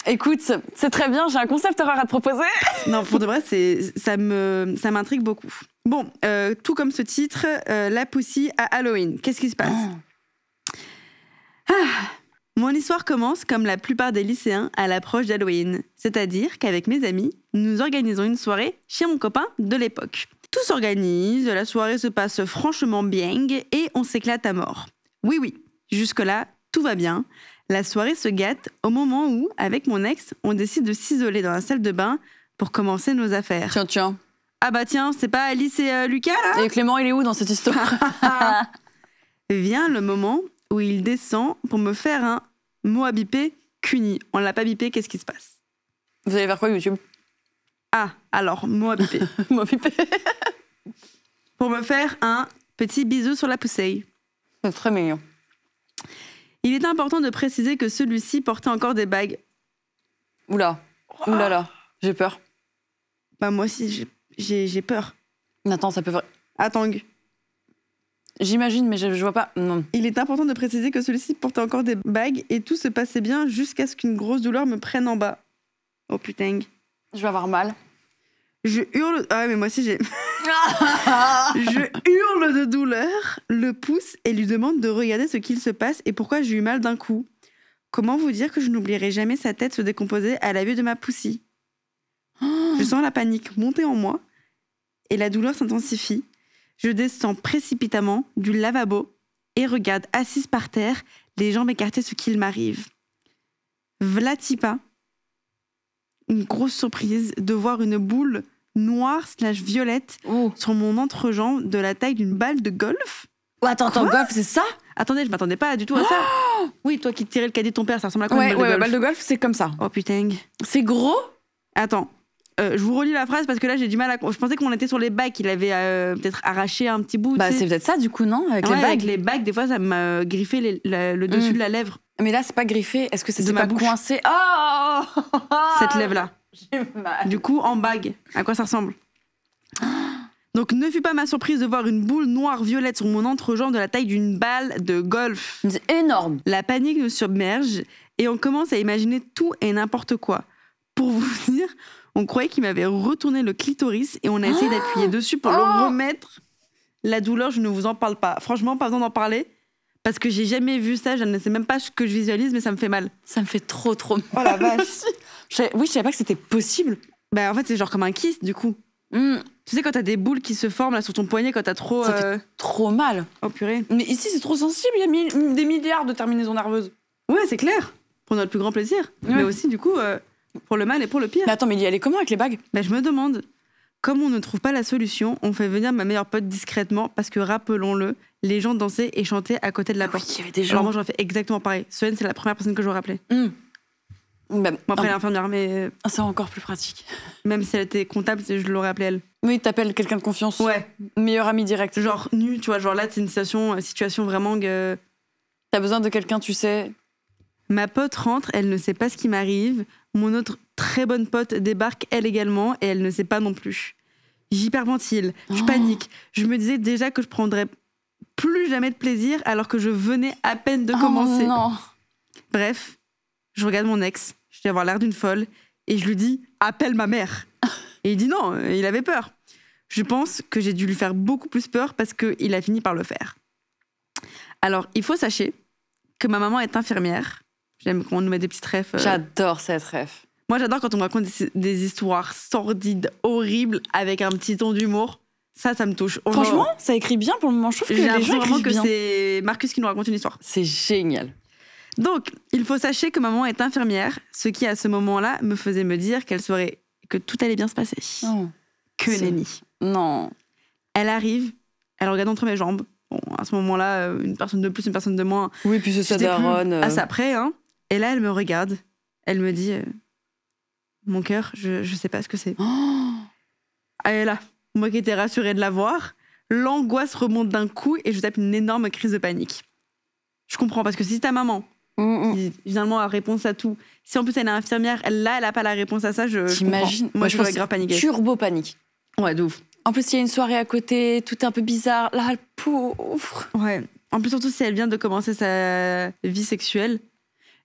Écoute, c'est très bien, j'ai un concept horreur à te proposer. Non, pour de vrai, ça m'intrigue beaucoup. Bon, tout comme ce titre, La Pussy à Halloween. Qu'est-ce qui se passe? Mon histoire commence comme la plupart des lycéens à l'approche d'Halloween. C'est-à-dire qu'avec mes amis, nous organisons une soirée chez mon copain de l'époque. Tout s'organise, la soirée se passe franchement bien et on s'éclate à mort. Oui, jusque-là, tout va bien. La soirée se gâte au moment où, avec mon ex, on décide de s'isoler dans la salle de bain pour commencer nos affaires. Tiens. Ah bah tiens, c'est pas Alice et Lucas là ? Et Clément, il est où dans cette histoire? Vient le moment où il descend pour me faire un mot à biper CUNY. On l'a pas bipé, qu'est-ce qui se passe ? Vous allez faire quoi, YouTube? Ah, alors, mot à biper. Moi, pipé. Pour me faire un petit bisou sur la poussée. C'est très mignon. Il est important de préciser que celui-ci portait encore des bagues. Oula là, j'ai peur. Bah moi aussi, j'ai peur. Attends, ça peut... Attends. J'imagine, mais je vois pas. Non. Il est important de préciser que celui-ci portait encore des bagues et tout se passait bien jusqu'à ce qu'une grosse douleur me prenne en bas. Oh putain. Je vais avoir mal. Je hurle... Ah ouais, mais moi aussi j'ai... Je hurle de douleur, le pousse et lui demande de regarder ce qu'il se passe et pourquoi j'ai eu mal d'un coup. Comment vous dire que je n'oublierai jamais sa tête se décomposer à la vue de ma poussie. Je sens la panique monter en moi et la douleur s'intensifie. Je descends précipitamment du lavabo et regarde assise par terre, les jambes écartées, ce qu'il m'arrive. Vlatipa, une grosse surprise de voir une boule noire/violette sur mon entrejambe de la taille d'une balle de golf. Oh, attends, golf, c'est ça? Attendez, je m'attendais pas du tout à ça. Oui, toi qui tirais le caddie de ton père, ça ressemble à quoi une balle de golf? Balle de golf, c'est comme ça. Oh putain. C'est gros? Attends, je vous relis la phrase parce que là j'ai du mal à... Je pensais qu'on était sur les bagues, qu'il avait peut-être arraché un petit bout. Bah c'est peut-être ça du coup, non? Avec les bagues. Avec les bagues, des fois ça m'a griffé le dessus de la lèvre. Mais là c'est pas griffé, est-ce que ça De s'est ma pas bouche. coincé? Oh Cette lèvre-là. J'ai mal. Du coup, en bague, à quoi ça ressemble? Donc ne fut pas ma surprise de voir une boule noire-violette sur mon entrejambe de la taille d'une balle de golf. C'est énorme. La panique nous submerge et on commence à imaginer tout et n'importe quoi. Pour vous dire, on croyait qu'il m'avait retourné le clitoris et on a essayé d'appuyer dessus pour le remettre. La douleur, je ne vous en parle pas. Franchement, pas besoin d'en parler parce que j'ai jamais vu ça. Je ne sais même pas ce que je visualise, mais ça me fait mal. Ça me fait trop mal. Oh la vache. Oui, je savais pas que c'était possible. Bah en fait, c'est genre comme un kiss du coup. Tu sais, quand t'as des boules qui se forment là, sur ton poignet, quand t'as trop... Ça fait trop mal. Oh purée. Mais ici, c'est trop sensible. Il y a des milliards de terminaisons nerveuses. Ouais, c'est clair. Pour notre plus grand plaisir. Ouais. Mais aussi, du coup, pour le mal et pour le pire. Mais attends, mais il y allait comment avec les bagues? Bah, je me demande. Comme on ne trouve pas la solution, on fait venir ma meilleure pote discrètement parce que, rappelons-le, les gens dansaient et chantaient à côté de la porte. Oui, il y avait des gens. Alors moi, j'aurais fait exactement pareil. Solène, c'est la première personne que j'aurais appelée. Bah, Bon, après, l'infirmière, mais c'est encore plus pratique. même si elle était comptable, je l'aurais appelée elle. Oui, t'appelles quelqu'un de confiance. Ouais. Meilleur ami direct. Genre nu, tu vois, genre là, c'est une situation vraiment... T'as besoin de quelqu'un, tu sais. Ma pote rentre, elle ne sait pas ce qui m'arrive. Mon autre très bonne pote débarque, elle également, et elle ne sait pas non plus. J'hyperventile, je panique. Je me disais déjà que je prendrais plus jamais de plaisir alors que je venais à peine de commencer. Non. Bref, je regarde mon ex, je dois avoir l'air d'une folle, et je lui dis « appelle ma mère ». Et il dit non, il avait peur. Je pense que j'ai dû lui faire beaucoup plus peur parce qu'il a fini par le faire. Alors, il faut sachez que ma maman est infirmière. J'aime quand on nous met des petites refs. J'adore cette ref. Moi, j'adore quand on me raconte des histoires sordides, horribles, avec un petit ton d'humour. Ça me touche. Franchement, ça écrit bien pour le moment. Je trouve que j'ai les gens l'impression écrivent que bien. c'est Marcus qui nous raconte une histoire. C'est génial. Donc, il faut sachez que maman est infirmière, ce qui, à ce moment-là, me faisait me dire que tout allait bien se passer. Oh, que nenni. Non. Elle arrive, elle regarde entre mes jambes. Bon, à ce moment-là, une personne de plus, une personne de moins. Oui, puis c'est ça, J'étais plus daronne. à ça près, hein. Et là, elle me regarde. Elle me dit mon cœur, je sais pas ce que c'est. Et là, moi qui étais rassurée de la voir, l'angoisse remonte d'un coup et je tape une énorme crise de panique. Je comprends, parce que si ta maman, qui, finalement, a réponse à tout, si en plus elle est infirmière, elle a pas la réponse à ça, je T'imagines? comprends. Moi, je serais grave paniquée. Turbo panique. Ouais, de ouf. En plus, il y a une soirée à côté, tout est un peu bizarre. Là, le pauvre. Ouais. En plus, surtout si elle vient de commencer sa vie sexuelle.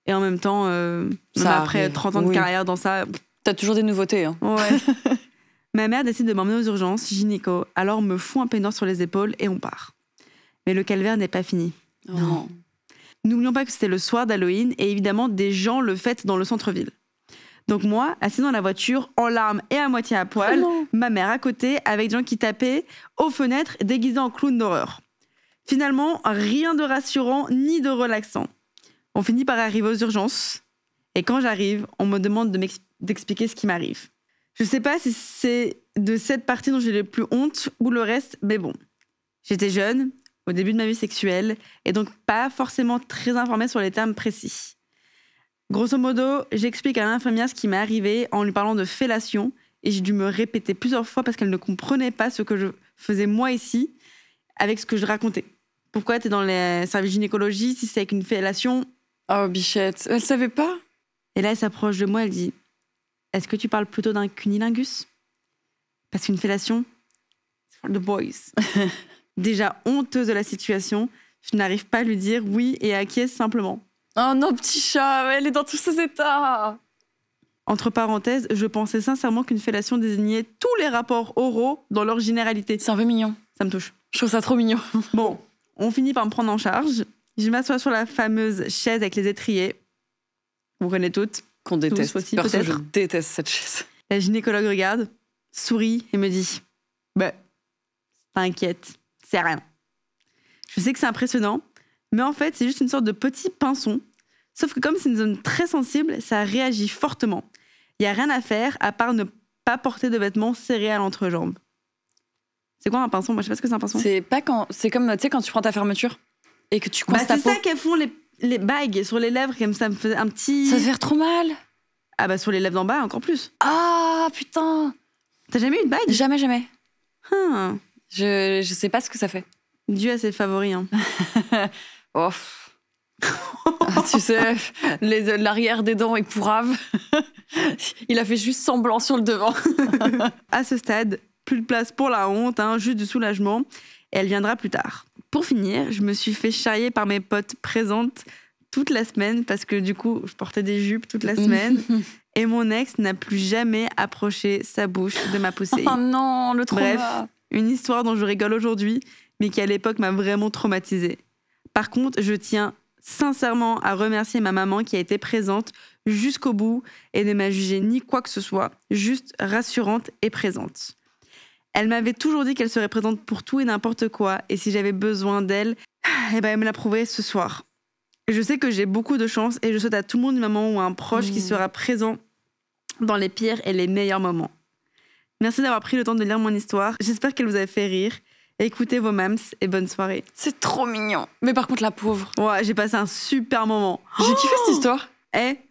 Et en même temps, même après arrive. 30 ans de carrière dans ça... T'as toujours des nouveautés. Hein. Ouais. Ma mère décide de m'emmener aux urgences, gynéco. Alors, on me fout un peignoir sur les épaules et on part. Mais le calvaire n'est pas fini. Non. N'oublions pas que c'était le soir d'Halloween et évidemment, des gens le fêtent dans le centre-ville. Donc moi, assise dans la voiture, en larmes et à moitié à poil, ma mère à côté, avec des gens qui tapaient aux fenêtres, déguisés en clown d'horreur. Finalement, rien de rassurant ni de relaxant. On finit par arriver aux urgences. Et quand j'arrive, on me demande d'expliquer ce qui m'arrive. Je sais pas si c'est de cette partie dont j'ai le plus honte ou le reste, mais bon. J'étais jeune, au début de ma vie sexuelle, et donc pas forcément très informée sur les termes précis. Grosso modo, j'explique à l'infirmière ce qui m'est arrivé en lui parlant de fellation, et j'ai dû me répéter plusieurs fois parce qu'elle ne comprenait pas ce que je faisais moi ici avec ce que je racontais. Pourquoi t'es dans les services gynécologie si c'est avec une fellation? Oh, bichette, elle savait pas? Et là, elle s'approche de moi, elle dit « Est-ce que tu parles plutôt d'un cunilingus? Parce qu'une fellation, c'est for the boys. » Déjà honteuse de la situation, je n'arrive pas à lui dire oui et acquiesce simplement. Oh non, petit chat, elle est dans tous ses états. Entre parenthèses, je pensais sincèrement qu'une fellation désignait tous les rapports oraux dans leur généralité. C'est un peu mignon. Ça me touche. Je trouve ça trop mignon. Bon, on finit par me prendre en charge. Je m'assois sur la fameuse chaise avec les étriers. Vous connaissez toutes. Qu'on déteste. Aussi, Perso, peut-être. je déteste cette chaise. La gynécologue regarde, sourit et me dit « Bah, t'inquiète, c'est rien. » Je sais que c'est impressionnant, mais en fait, c'est juste une sorte de petit pinson. Sauf que comme c'est une zone très sensible, ça réagit fortement. Il n'y a rien à faire à part ne pas porter de vêtements serrés à l'entrejambe. C'est quoi un pinson? Moi, je sais pas ce que c'est un pinson. C'est pas quand... C'est comme, tu sais, quand tu prends ta fermeture et que tu coinces ta c'est peau. ça qu'elles font les bagues sur les lèvres, comme ça me faisait un petit... Ça te fait trop mal. Ah bah sur les lèvres d'en bas, encore plus. Ah, putain. T'as jamais eu de bague? Jamais, jamais. Ah, Je sais pas ce que ça fait. Dieu a ses favoris. Hein. Oh. Ah, tu sais, l'arrière des dents est pourrave. Il a fait juste semblant sur le devant. À ce stade, plus de place pour la honte, hein, juste du soulagement. Et elle viendra plus tard. Pour finir, je me suis fait charrier par mes potes présentes toute la semaine parce que du coup, je portais des jupes toute la semaine. Et mon ex n'a plus jamais approché sa bouche de ma poussée. Oh non, le trauma. Bref, une histoire dont je rigole aujourd'hui, mais qui à l'époque m'a vraiment traumatisée. Par contre, je tiens sincèrement à remercier ma maman qui a été présente jusqu'au bout et ne m'a jugée ni quoi que ce soit, juste rassurante et présente. Elle m'avait toujours dit qu'elle serait présente pour tout et n'importe quoi, et si j'avais besoin d'elle, eh ben elle me l'a prouvé ce soir. Je sais que j'ai beaucoup de chance et je souhaite à tout le monde une maman ou un proche qui sera présent dans les pires et les meilleurs moments. Merci d'avoir pris le temps de lire mon histoire. J'espère qu'elle vous a fait rire. Écoutez vos mams et bonne soirée. C'est trop mignon. Mais par contre, la pauvre. Ouais, j'ai passé un super moment. J'ai kiffé cette histoire.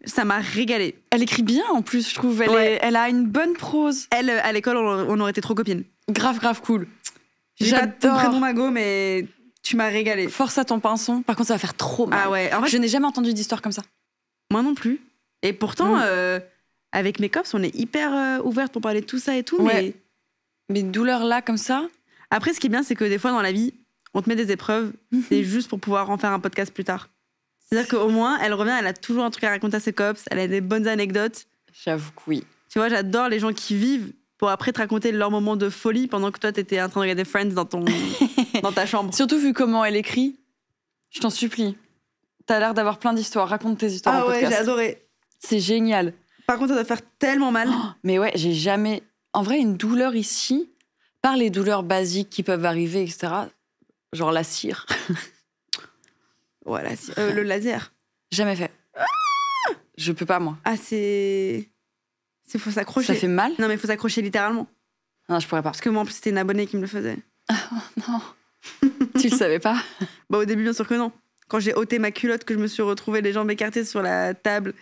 Ça m'a régalé. Elle écrit bien en plus, je trouve. Elle a une bonne prose. Elle, à l'école, on aurait été trop copines. Grave, grave cool. J'ai pas ton prénom Mago, mais tu m'as régalé. Force à ton pinson. Par contre, ça va faire trop mal. Ah ouais. En fait, je n'ai jamais entendu d'histoire comme ça. Moi non plus. Et pourtant, avec mes cops, on est hyper ouvertes pour parler de tout ça et tout. Ouais. Mais douleurs là, comme ça. Après, ce qui est bien, c'est que des fois dans la vie, on te met des épreuves, c'est juste pour pouvoir en faire un podcast plus tard. C'est-à-dire qu'au moins, elle revient, elle a toujours un truc à raconter à ses cops, elle a des bonnes anecdotes. J'avoue que oui. Tu vois, j'adore les gens qui vivent pour après te raconter leur moment de folie pendant que toi, t'étais en train de regarder Friends dans ta chambre. Surtout vu comment elle écrit, je t'en supplie. T'as l'air d'avoir plein d'histoires. Raconte tes histoires en podcast. Ah ouais, j'ai adoré. C'est génial. Par contre, ça doit faire tellement mal. Oh, mais ouais, j'ai jamais... En vrai, une douleur ici, par les douleurs basiques qui peuvent arriver, etc., genre la cire. Ouais, le laser. Jamais fait. Je peux pas, moi. Ah, c'est faut s'accrocher. Ça fait mal? Non, mais faut s'accrocher littéralement. Non, je pourrais pas. Parce que moi, en plus, c'était une abonnée qui me le faisait. Oh non. Tu le savais pas? Bah, au début, bien sûr que non. Quand j'ai ôté ma culotte, que je me suis retrouvée les jambes écartées sur la table.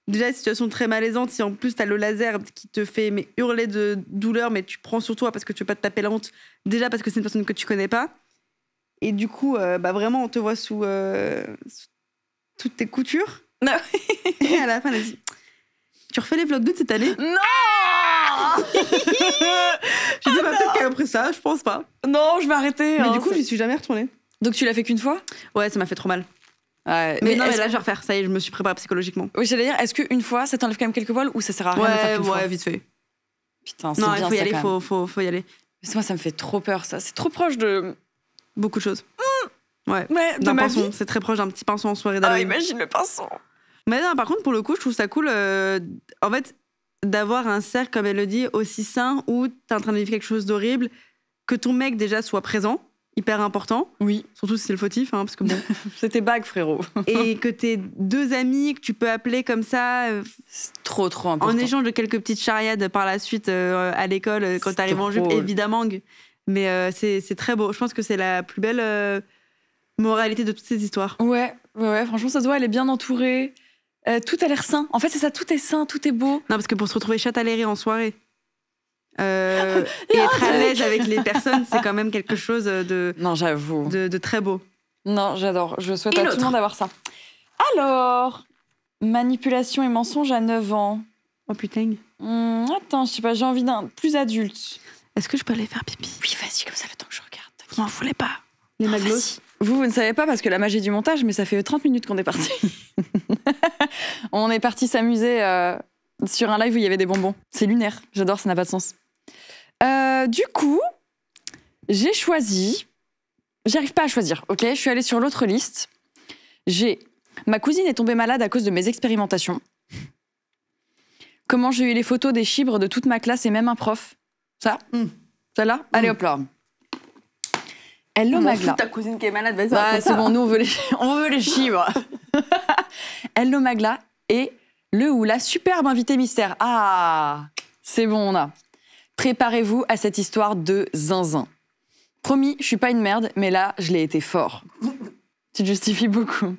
Déjà, situation très malaisante. Si en plus, t'as le laser qui te fait hurler de douleur, mais tu prends sur toi parce que tu veux pas te taper la honte. Déjà parce que c'est une personne que tu connais pas. Et du coup, vraiment, on te voit sous toutes tes coutures. Non. Et à la fin, elle a dit... Tu refais les vlogs d'août cette année? Non. J'ai dit, peut-être qu'elle a pris ça, je pense pas. Non, je vais arrêter. Mais du coup, j'y suis jamais retournée. Donc tu l'as fait qu'une fois? Ouais, ça m'a fait trop mal. Ouais, mais non, mais là, je vais refaire. Ça y est, je me suis préparée psychologiquement. Oui, j'allais dire, est-ce qu'une fois, ça t'enlève quand même quelques poils ou ça sert à rien de faire qu'une fois? Ouais, vite fait. Putain, c'est non, bien il faut y ça, aller, quand même. faut y aller. Mais moi, ça me fait trop peur, ça. C'est trop proche de... Beaucoup de choses. Ouais, de ma pinson. vie. C'est très proche d'un petit pinson en soirée Ah, d'Halloween. imagine le pinson. Mais non, par contre, pour le coup, je trouve ça cool, en fait, d'avoir un cercle, comme elle le dit, aussi sain, où t'es en train de vivre quelque chose d'horrible, que ton mec, déjà, soit présent, hyper important. Oui. Surtout si c'est le fautif, hein, parce que bon. C'était bague, frérot. Et que t'es 2 amis que tu peux appeler comme ça. C'est trop important. En échange de quelques petites charriades par la suite à l'école, quand t'arrives en jupe, évidemment. Mais c'est très beau. Je pense que c'est la plus belle moralité de toutes ces histoires. Ouais, franchement, ça se voit, elle est bien entourée. Tout a l'air sain. En fait, c'est ça, tout est sain, tout est beau. Non, parce que pour se retrouver chataléré en soirée et être à l'aise avec les personnes, c'est quand même quelque chose Non, j'avoue. de très beau. Non, j'adore. Je souhaite à tout le monde d'avoir ça. Alors, manipulation et mensonge à 9 ans. Oh putain. Attends, je sais pas, j'ai envie d'un plus adulte. Est-ce que je peux aller faire pipi? Oui, vas-y, comme ça, le temps que je regarde. Vous m'en voulez pas? Les maglos. Vous ne savez pas parce que la magie du montage, mais ça fait 30 minutes qu'on est parti. On est parti s'amuser sur un live où il y avait des bonbons. C'est lunaire, j'adore, ça n'a pas de sens. Du coup, j'ai choisi... J'arrive pas à choisir, ok? Je suis allée sur l'autre liste. Ma cousine est tombée malade à cause de mes expérimentations. Comment j'ai eu les photos des chibres de toute ma classe et même un prof. Ça? Celle-là? Allez, hop là. Hello Magla. Ta cousine qui est malade, vas-y. Bah, c'est bon, nous on veut les chibres. Hello Magla et le ou la superbe invité mystère. Ah, c'est bon, on a. Préparez-vous à cette histoire de zinzin. Promis, je suis pas une merde, mais là, je l'ai été fort. Tu te justifies beaucoup.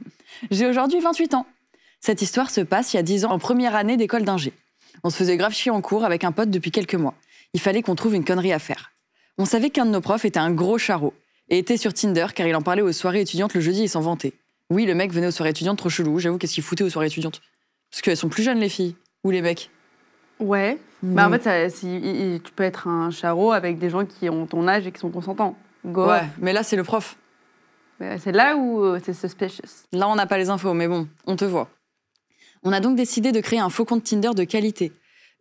J'ai aujourd'hui 28 ans. Cette histoire se passe il y a 10 ans, en première année d'école d'ingé. On se faisait grave chier en cours avec un pote depuis quelques mois. Il fallait qu'on trouve une connerie à faire. On savait qu'un de nos profs était un gros charreau et était sur Tinder car il en parlait aux soirées étudiantes le jeudi et s'en vantait. Oui, le mec venait aux soirées étudiantes trop chelou. J'avoue, qu'est-ce qu'il foutait aux soirées étudiantes? Parce qu'elles sont plus jeunes, les filles. Ou les mecs. Ouais. Bah en fait, tu peux être un charreau avec des gens qui ont ton âge et qui sont consentants. Ouais, mais là, c'est le prof. C'est là où c'est suspicious. Là, on n'a pas les infos, mais bon, on te voit. On a donc décidé de créer un faux compte Tinder de qualité.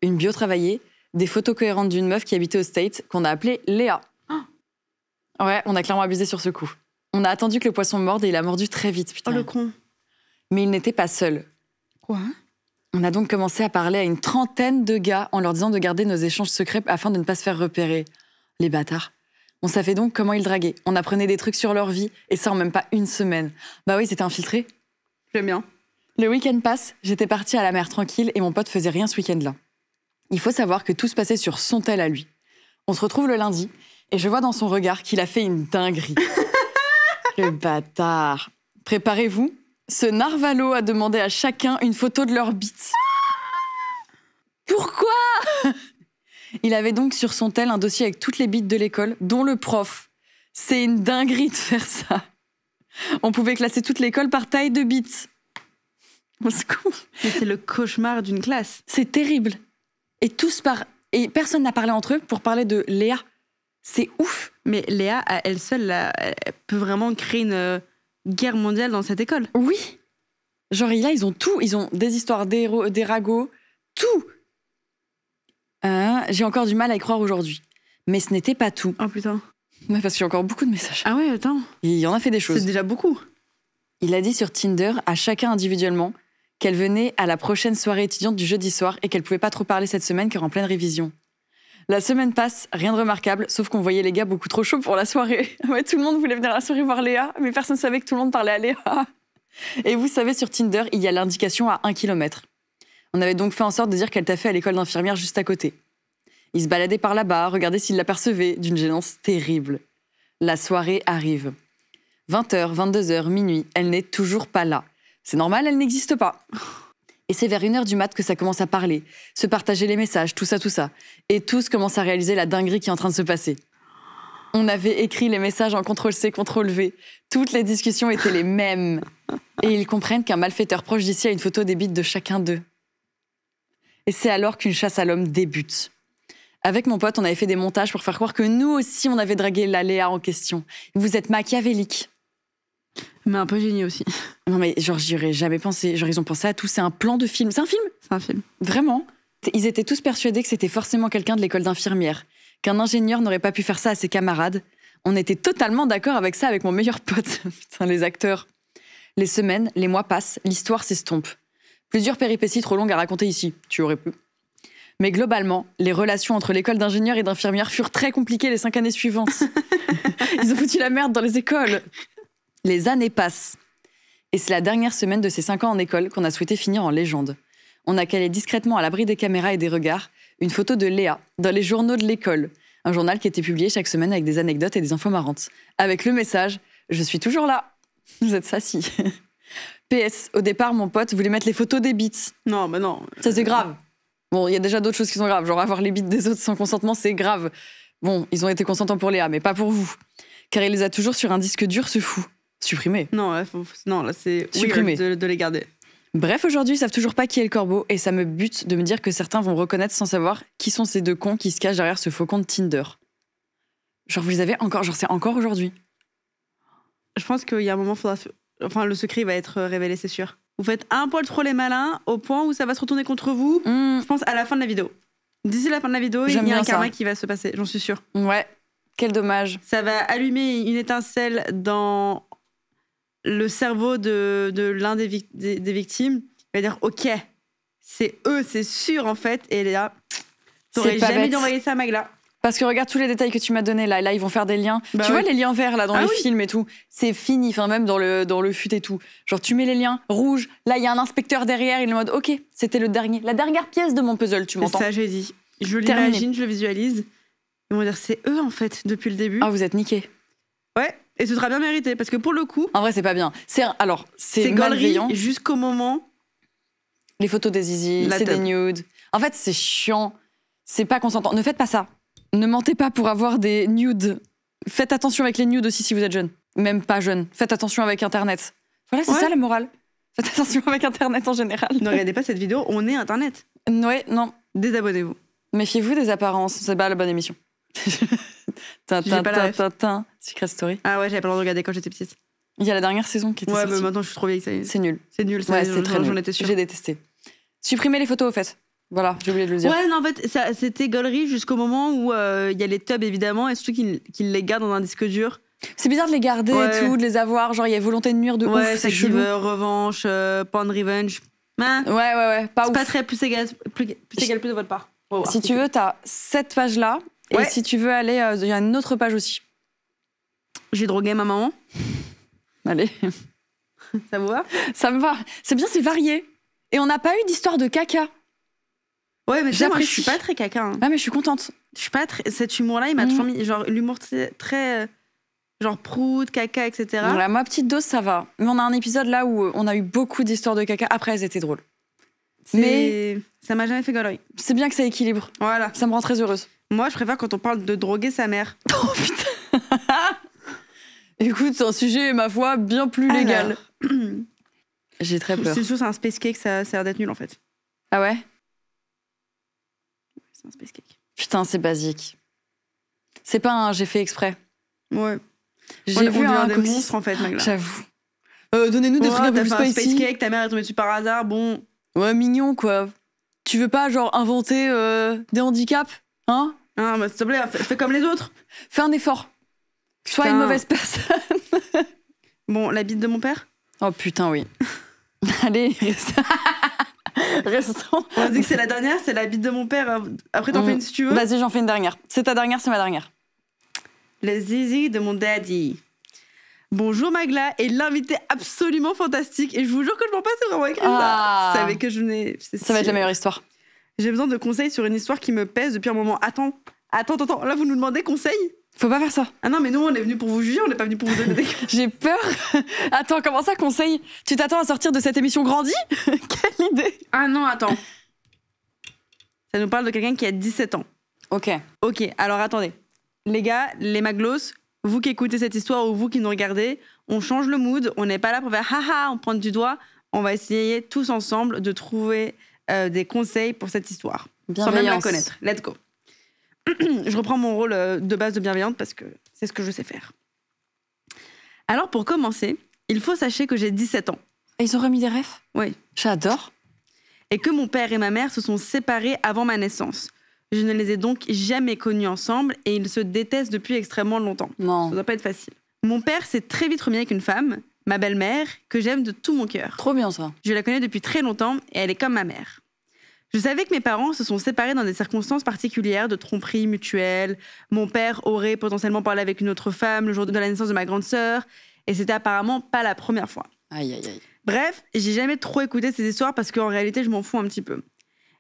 Une bio travaillée, des photos cohérentes d'une meuf qui habitait aux States, qu'on a appelée Léa. Ouais, on a clairement abusé sur ce coup. On a attendu que le poisson morde et il a mordu très vite, putain. Oh, le con. Mais il n'était pas seul. Quoi? On a donc commencé à parler à une trentaine de gars en leur disant de garder nos échanges secrets afin de ne pas se faire repérer. Les bâtards. On savait donc comment ils draguaient. On apprenait des trucs sur leur vie, et ça en même pas une semaine. Bah oui, c'était infiltré. J'aime bien. Le week-end passe, j'étais partie à la mer tranquille et mon pote faisait rien ce week-end-là. Il faut savoir que tout se passait sur son tel à lui. On se retrouve le lundi, et je vois dans son regard qu'il a fait une dinguerie. Le bâtard. Préparez-vous, ce narvalo a demandé à chacun une photo de leur bite. Pourquoi? Il avait donc sur son tel un dossier avec toutes les bites de l'école, dont le prof. C'est une dinguerie de faire ça. On pouvait classer toute l'école par taille de bites. Au secours. Mais c'est le cauchemar d'une classe. C'est terrible. Et personne n'a parlé entre eux pour parler de Léa. C'est ouf. Mais Léa, à elle seule, elle peut vraiment créer une guerre mondiale dans cette école. Oui. Genre là, ils ont tout. Ils ont des histoires, des ragots, tout. J'ai encore du mal à y croire aujourd'hui. Mais ce n'était pas tout. Oh putain. Ouais, parce qu'il y a encore beaucoup de messages. Ah ouais, attends. Il y en a fait des choses. C'est déjà beaucoup. Il a dit sur Tinder à chacun individuellement qu'elle venait à la prochaine soirée étudiante du jeudi soir et qu'elle pouvait pas trop parler cette semaine car en pleine révision. La semaine passe, rien de remarquable, sauf qu'on voyait les gars beaucoup trop chauds pour la soirée. Ouais, tout le monde voulait venir à la soirée voir Léa, mais personne savait que tout le monde parlait à Léa. Et vous savez, sur Tinder, il y a l'indication à 1 kilomètre. On avait donc fait en sorte de dire qu'elle taffait à l'école d'infirmière juste à côté. Il se baladait par là-bas, regardait s'il l'apercevait, d'une gênance terrible. La soirée arrive. 20h, 22h, minuit, elle n'est toujours pas là. C'est normal, elle n'existe pas. Et c'est vers 1h du mat que ça commence à parler, se partager les messages, tout ça. Et tous commencent à réaliser la dinguerie qui est en train de se passer. On avait écrit les messages en CTRL-C, CTRL-V. Toutes les discussions étaient les mêmes. Et ils comprennent qu'un malfaiteur proche d'ici a une photo des bites de chacun d'eux. Et c'est alors qu'une chasse à l'homme débute. Avec mon pote, on avait fait des montages pour faire croire que nous aussi, on avait dragué la Léa en question. Vous êtes machiavélique. Mais un peu génie aussi. Non mais genre, j'y aurais jamais pensé. Genre, ils ont pensé à tout. C'est un plan de film. C'est un film? C'est un film. Vraiment. Ils étaient tous persuadés que c'était forcément quelqu'un de l'école d'infirmière. Qu'un ingénieur n'aurait pas pu faire ça à ses camarades. On était totalement d'accord avec ça avec mon meilleur pote. Putain, les acteurs. Les semaines, les mois passent, l'histoire s'estompe. Plusieurs péripéties trop longues à raconter ici. Tu aurais pu. Mais globalement, les relations entre l'école d'ingénieurs et d'infirmières furent très compliquées les 5 années suivantes. Ils ont foutu la merde dans les écoles. Les années passent. Et c'est la dernière semaine de ces 5 ans en école qu'on a souhaité finir en légende. On a calé discrètement à l'abri des caméras et des regards une photo de Léa dans les journaux de l'école. Un journal qui était publié chaque semaine avec des anecdotes et des infos marrantes. Avec le message « Je suis toujours là ». Vous êtes sassy. PS, au départ, mon pote voulait mettre les photos des bites. Non, bah non. Ça, c'est grave. Bon, il y a déjà d'autres choses qui sont graves. Genre avoir les bites des autres sans consentement, c'est grave. Bon, ils ont été consentants pour Léa, mais pas pour vous. Car il les a toujours sur un disque dur, ce fou. Supprimé. Non, là, c'est Supprimé. De les garder. Bref, aujourd'hui, ils savent toujours pas qui est le corbeau et ça me bute de me dire que certains vont reconnaître sans savoir qui sont ces 2 cons qui se cachent derrière ce faux compte Tinder. Genre, vous les avez encore, genre c'est encore aujourd'hui. Je pense qu'il y a un moment, le secret va être révélé, c'est sûr. Vous faites un poil trop les malins au point où ça va se retourner contre vous. Je pense à la fin de la vidéo. D'ici la fin de la vidéo, il y a un karma qui va se passer, j'en suis sûre. Ouais, quel dommage. Ça va allumer une étincelle dans le cerveau de l'un des victimes. Il va dire, ok, c'est eux, c'est sûr en fait. Et là, t'aurais jamais dû envoyer ça à Magla. Parce que regarde tous les détails que tu m'as donnés là, ils vont faire des liens. Tu vois les liens verts là dans les films et tout, c'est fini, enfin même dans le fut et tout. Genre tu mets les liens rouges, là il y a un inspecteur derrière, il est en mode ok, c'était la dernière pièce de mon puzzle, tu m'entends? C'est ça, j'ai dit. Je l'imagine, je le visualise. Ils vont dire c'est eux en fait depuis le début. Ah vous êtes niqués. Ouais, et ce sera bien mérité parce que pour le coup. En vrai c'est pas bien. C'est malveillant. Jusqu'au moment. Les photos des zizi, c'est des nudes. En fait c'est chiant, c'est pas consentant. Ne faites pas ça. Ne mentez pas pour avoir des nudes. Faites attention avec les nudes aussi si vous êtes jeune. Même pas jeune. Faites attention avec Internet. Voilà, c'est ça la morale. Faites attention avec Internet en général. Ne regardez pas cette vidéo, on est Internet. Ouais, non. Désabonnez-vous. Méfiez-vous des apparences, c'est pas la bonne émission. Secret Story. Ah ouais, j'avais pas le droit de regarder quand j'étais petite. Il y a la dernière saison qui était sortie. Ouais, mais maintenant je suis trop vieille, ça y est. C'est nul. C'est nul, ouais, c'est très nul. J'en étais sûre. J'ai détesté. Supprimez les photos au fait. Voilà, j'ai oublié de le dire. Ouais, non, en fait, c'était gaulerie jusqu'au moment où il y a les tubs, évidemment, et surtout qu'ils les gardent dans un disque dur. C'est bizarre de les garder et tout, de les avoir. Genre, il y a volonté de nuire de ouf, c'est chelou. Revanche, porn revenge. Ouais, pas ouf. C'est pas très plus égal plus de votre part. Si tu veux, t'as cette page-là. Et si tu veux aller, il y a une autre page aussi. J'ai drogué ma maman. Allez. Ça vous va? Ça me va. C'est bien, c'est varié. Et on n'a pas eu d'histoire de caca. Ouais, mais moi, je suis pas très caca. Hein. Ah, mais je suis contente. Je suis pas très... Cet humour-là, il m'a toujours mis... Genre, l'humour très... genre prout, caca, etc. Voilà, ma petite dose, ça va. Mais on a un épisode là où on a eu beaucoup d'histoires de caca. Après, elles étaient drôles. Mais ça m'a jamais fait gaulerie. C'est bien que ça équilibre. Voilà. Ça me rend très heureuse. Moi, je préfère quand on parle de droguer sa mère. Oh putain. Écoute, c'est un sujet, ma foi, bien plus légal. J'ai très peur. C'est sûr, c'est un space cake, ça a l'air d'être nul en fait. Ah ouais? C'est un space cake. Putain, c'est basique. C'est pas un j'ai fait exprès. Ouais. J'ai vu un des monstres en fait, Magla. J'avoue. Donnez-nous des trucs un peu plus spicy. Space cake, ta mère est tombée dessus par hasard, bon. Ouais, mignon quoi. Tu veux pas genre inventer des handicaps, hein? Ah, bah s'il te plaît, fais comme les autres. Fais un effort. Sois une mauvaise personne. Bon, la bite de mon père? Oh putain, oui. Allez, restons. On dit que c'est la dernière, c'est la bite de mon père. Après, t'en fais une si tu veux. Vas-y, j'en fais une dernière. C'est ta dernière, c'est ma dernière. Les zizi de mon daddy. Bonjour Magla et l'invité absolument fantastique. Et je vous jure que je m'en passais vraiment écrit ça. Vous savez que je n'ai... Ça va être la meilleure histoire. J'ai besoin de conseils sur une histoire qui me pèse depuis un moment. Attends. Là, vous nous demandez conseil? Faut pas faire ça. Ah non, mais nous, on est venus pour vous juger, on n'est pas venus pour vous donner des... J'ai peur. Attends, comment ça, conseil? Tu t'attends à sortir de cette émission grandie? Quelle idée. Ah non, attends. Ça nous parle de quelqu'un qui a 17 ans. Ok, alors attendez. Les gars, les maglos, vous qui écoutez cette histoire ou vous qui nous regardez, on change le mood, on n'est pas là pour faire haha, on pointe du doigt. On va essayer tous ensemble de trouver des conseils pour cette histoire. Sans même la connaître. Let's go. Je reprends mon rôle de base de bienveillante parce que c'est ce que je sais faire. Alors, pour commencer, il faut sachez que j'ai 17 ans. Et ils ont remis des refs? Oui. J'adore. Et que mon père et ma mère se sont séparés avant ma naissance. Je ne les ai donc jamais connus ensemble et ils se détestent depuis extrêmement longtemps. Non. Ça doit pas être facile. Mon père s'est très vite remis avec une femme, ma belle-mère, que j'aime de tout mon cœur. Trop bien ça. Je la connais depuis très longtemps et elle est comme ma mère. Je savais que mes parents se sont séparés dans des circonstances particulières de tromperie mutuelle. Mon père aurait potentiellement parlé avec une autre femme le jour de la naissance de ma grande sœur. Et c'était apparemment pas la première fois. Aïe, aïe, aïe. Bref, j'ai jamais trop écouté ces histoires parce qu'en réalité, je m'en fous un petit peu.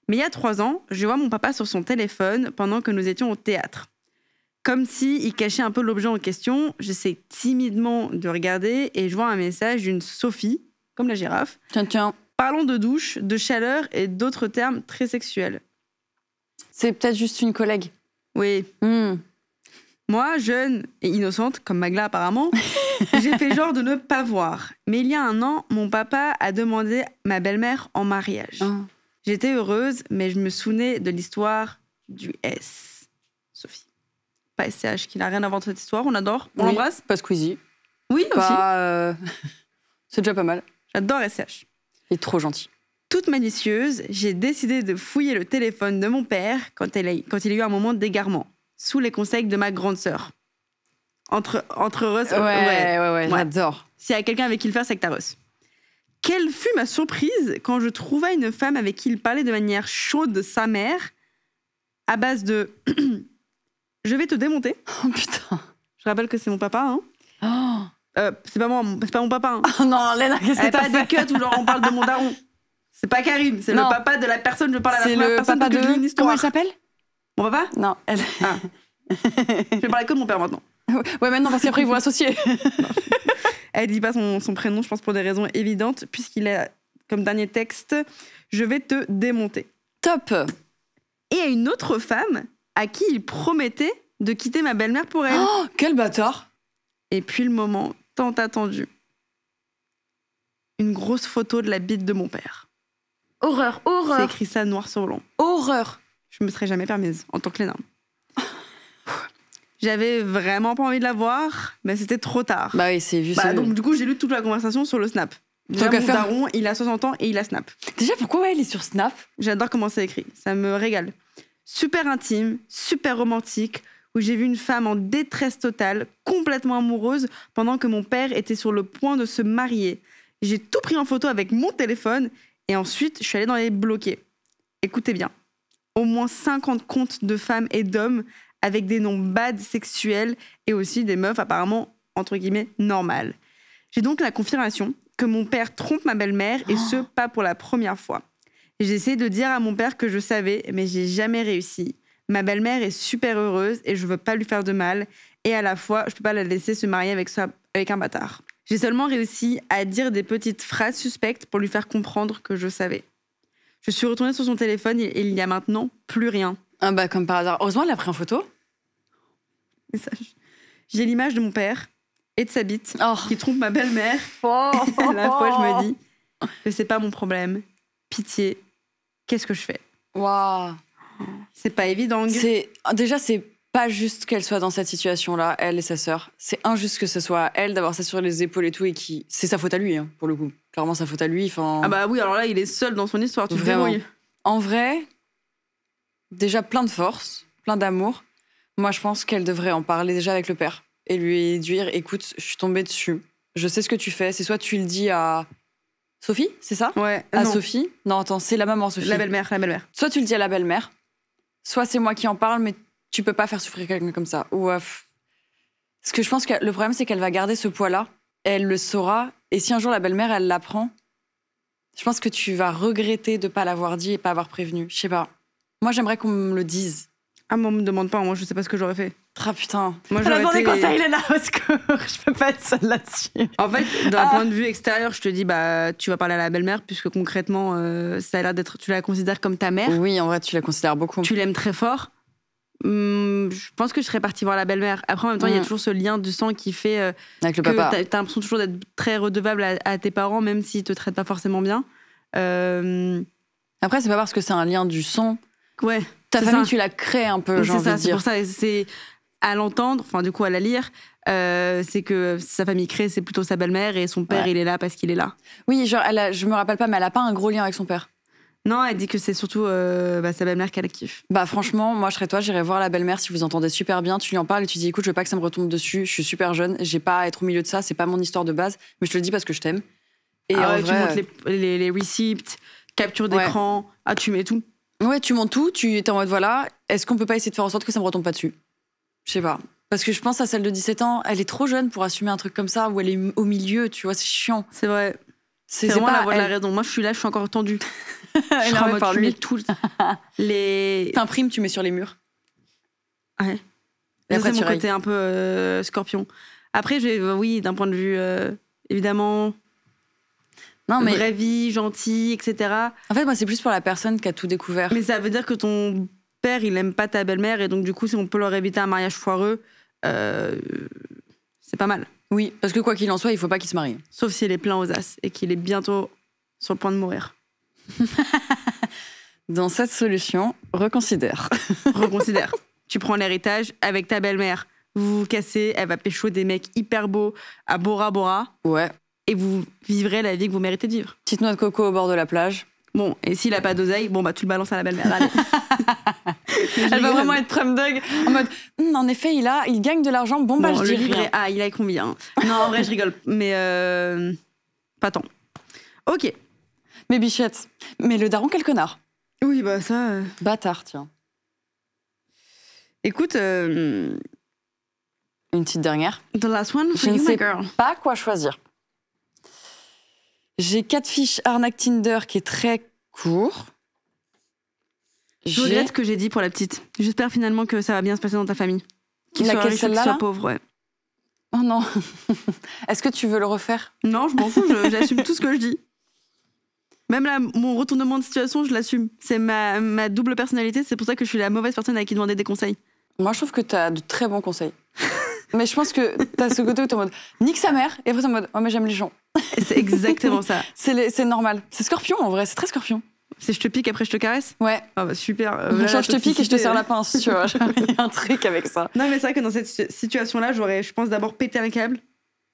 Mais il y a 3 ans, je vois mon papa sur son téléphone pendant que nous étions au théâtre. Comme s'il cachait un peu l'objet en question, j'essaie timidement de regarder et je vois un message d'une Sophie, comme la girafe, Tiens. parlant de douche, de chaleur et d'autres termes très sexuels. C'est peut-être juste une collègue. Oui. Moi, jeune et innocente, comme Magla apparemment, j'ai fait genre de ne pas voir. Mais il y a 1 an, mon papa a demandé ma belle-mère en mariage. J'étais heureuse, mais je me souvenais de l'histoire du S. Sophie. Pas SCH, qui n'a rien à voir de cette histoire, on adore. On l'embrasse. Pas Squeezie. Oui, aussi. C'est déjà pas mal. J'adore SCH. Il est trop gentil. Toute malicieuse, j'ai décidé de fouiller le téléphone de mon père quand il a eu un moment d'égarement, sous les conseils de ma grande sœur. Entre heureuses. Ouais, j'adore. S'il y a quelqu'un avec qui le faire, c'est que t'as reçu. Quelle fut ma surprise quand je trouva une femme avec qui il parlait de manière chaude de sa mère, à base de « Je vais te démonter ». Oh putain. Je rappelle que c'est mon papa, hein. C'est pas mon papa, hein. Oh non, Léna, qu'est-ce que t'as fait? Pas des cuts où genre on parle de mon daron. C'est pas Karim, c'est le papa de la personne, je parle à la première personne parce que je lis une histoire. Comment il s'appelle? Mon papa? Non, elle. Ah. Je vais parler que de mon père maintenant. Ouais, maintenant, parce qu'après, ils vont associer. Elle dit pas son prénom, je pense pour des raisons évidentes, puisqu'il a comme dernier texte « Je vais te démonter ». Top. Et à une autre femme à qui il promettait de quitter ma belle-mère pour elle. Oh, quel bâtard. Et puis le moment tant attendu. Une grosse photo de la bite de mon père. Horreur. C'est écrit ça noir sur blanc. Horreur. Je me serais jamais permise en tant que Léna. J'avais vraiment pas envie de la voir, mais c'était trop tard. Bah oui, c'est juste. Donc du coup, j'ai lu toute la conversation sur le Snap. Déjà, mon daron, il a 60 ans et il a Snap. Déjà, pourquoi il est sur Snap? J'adore comment c'est écrit, ça me régale. Super intime, super romantique, où j'ai vu une femme en détresse totale, complètement amoureuse, pendant que mon père était sur le point de se marier. J'ai tout pris en photo avec mon téléphone et ensuite, je suis allée dans les bloqués. Écoutez bien, au moins 50 comptes de femmes et d'hommes avec des noms bad sexuels et aussi des meufs apparemment, entre guillemets, normales. J'ai donc la confirmation que mon père trompe ma belle-mère et ce, pas pour la première fois. J'ai essayé de dire à mon père que je savais, mais j'ai jamais réussi. Ma belle-mère est super heureuse et je veux pas lui faire de mal. Et à la fois, je peux pas la laisser se marier avec un bâtard. J'ai seulement réussi à dire des petites phrases suspectes pour lui faire comprendre que je savais. Je suis retournée sur son téléphone et il n'y a maintenant plus rien. Ah bah comme par hasard. Heureusement, elle a pris en photo. J'ai l'image de mon père et de sa bite qui trompe ma belle-mère. À la fois, je me dis que c'est pas mon problème. Pitié, qu'est-ce que je fais? Waouh. C'est pas évident. Déjà, c'est pas juste qu'elle soit dans cette situation-là, elle et sa sœur. C'est injuste que ce soit elle d'avoir ça sur les épaules et tout, et c'est sa faute à lui, hein, pour le coup. Clairement, sa faute à lui. Ah bah oui, alors là, il est seul dans son histoire, tu te débrouilles. En vrai, déjà plein de force, plein d'amour. Moi, je pense qu'elle devrait en parler déjà avec le père et lui dire, écoute, je suis tombée dessus. Je sais ce que tu fais. C'est soit tu le dis à Sophie, c'est ça? Ouais. À Sophie. Non, attends, c'est la maman, Sophie. La belle-mère. Soit tu le dis à la belle-mère, soit c'est moi qui en parle, mais tu peux pas faire souffrir quelqu'un comme ça. Ou parce que je pense que le problème, c'est qu'elle va garder ce poids-là. Elle le saura. Et si un jour la belle-mère, elle l'apprend, je pense que tu vas regretter de pas l'avoir dit et pas avoir prévenu. Je sais pas. Moi, j'aimerais qu'on me le dise. Ah, moi, on me demande pas. Moi, je sais pas ce que j'aurais fait. Ah putain. Moi, elle a demandé conseil, Léna, parce que je peux pas être seule là-dessus. En fait, d'un point de vue extérieur, je te dis, bah, tu vas parler à la belle-mère, puisque concrètement, ça a l'air d'être, tu la considères comme ta mère. Oui, en vrai, tu la considères beaucoup. Tu l'aimes très fort. Je pense que je serais partie voir la belle-mère. Après, en même temps, il y a toujours ce lien du sang qui fait avec le que papa. T'as l'impression toujours d'être très redevable à tes parents, même s'ils te traitent pas forcément bien. Après, c'est pas parce que c'est un lien du sang. Ouais. Ta famille, tu la crées un peu, j'ai envie de dire. C'est pour ça, c'est à l'entendre, enfin du coup à la lire, c'est que sa famille crée, c'est plutôt sa belle-mère et son père, il est là parce qu'il est là. Oui, genre, je me rappelle pas, mais elle a pas un gros lien avec son père. Non, elle dit que c'est surtout sa belle-mère qu'elle kiffe. Bah franchement, moi je serais toi, j'irais voir la belle-mère si vous entendez super bien, tu lui en parles et tu dis écoute, je veux pas que ça me retombe dessus, je suis super jeune, j'ai pas à être au milieu de ça, c'est pas mon histoire de base, mais je te le dis parce que je t'aime. Et en vrai, tu montres les receipts, capture d'écran, tu mets tout. Ouais, tu montes tout, tu es en mode voilà, est-ce qu'on peut pas essayer de faire en sorte que ça me retombe pas dessus? Je sais pas. Parce que je pense à celle de 17 ans, elle est trop jeune pour assumer un truc comme ça, où elle est au milieu, tu vois, c'est chiant. C'est vrai. C'est vraiment pas la voix de la elle. raison. Moi, je suis encore tendue. Elle Je est serai en en mode, par tu lui. mets tout les... T'imprimes, tu mets sur les murs. Ouais. Et Ça, après, c'est tu mon côté un peu scorpion. Après, oui, d'un point de vue, évidemment, Non, mais vraie vie, gentil, etc. en fait, moi, c'est plus pour la personne qui a tout découvert. Mais ça veut dire que ton père, il aime pas ta belle-mère, et donc du coup, si on peut leur éviter un mariage foireux, c'est pas mal. Oui, parce que quoi qu'il en soit, il faut pas qu'il se marie. Sauf s'il est plein aux as et qu'il est bientôt sur le point de mourir. Dans cette solution, reconsidère. Reconsidère. Tu prends l'héritage avec ta belle-mère. Vous vous cassez, elle va pécho des mecs hyper beaux à Bora Bora. Ouais. Et vous vivrez la vie que vous méritez de vivre. Petite noix de coco au bord de la plage. Bon, et s'il a pas d'oseille, bon bah tu le balances à la belle-mère. Allez. Elle va vraiment être prom dog en mode en effet, il gagne de l'argent, bon bah Bon, je le dis livret rien. A, il a combien? Non, en vrai, je rigole. Mais pas tant. Ok. Mais bichette, mais le daron, quel connard. Oui, bah ça... Bâtard, tiens. Écoute, Une petite dernière. the last one Je for ne you, sais my girl. pas quoi choisir. J'ai 4 fiches arnaque Tinder qui est très court. Je regrette ce que j'ai dit pour la petite. J'espère finalement que ça va bien se passer dans ta famille. Qu'il soit Laquelle, riche ou qu'il celle-là, soit là pauvre, ouais. Oh non. Est-ce que tu veux le refaire? Non, je m'en fous, j'assume tout ce que je dis. Même là, mon retournement de situation, je l'assume. C'est ma double personnalité, c'est pour ça que je suis la mauvaise personne à qui demander des conseils. Moi, je trouve que t'as de très bons conseils. Mais je pense que t'as ce côté où t'es en mode nique sa mère, et après t'es en mode oh, mais j'aime les gens. Et c'est exactement ça. C'est normal. C'est scorpion en vrai, c'est très scorpion. C'est je te pique, après je te caresse. Ouais. Ah bah super. Genre, je te pique et je te serre la la pince, tu vois. Il y a un truc avec ça. Non, mais c'est vrai que dans cette situation-là, j'aurais, je pense, d'abord pété un câble.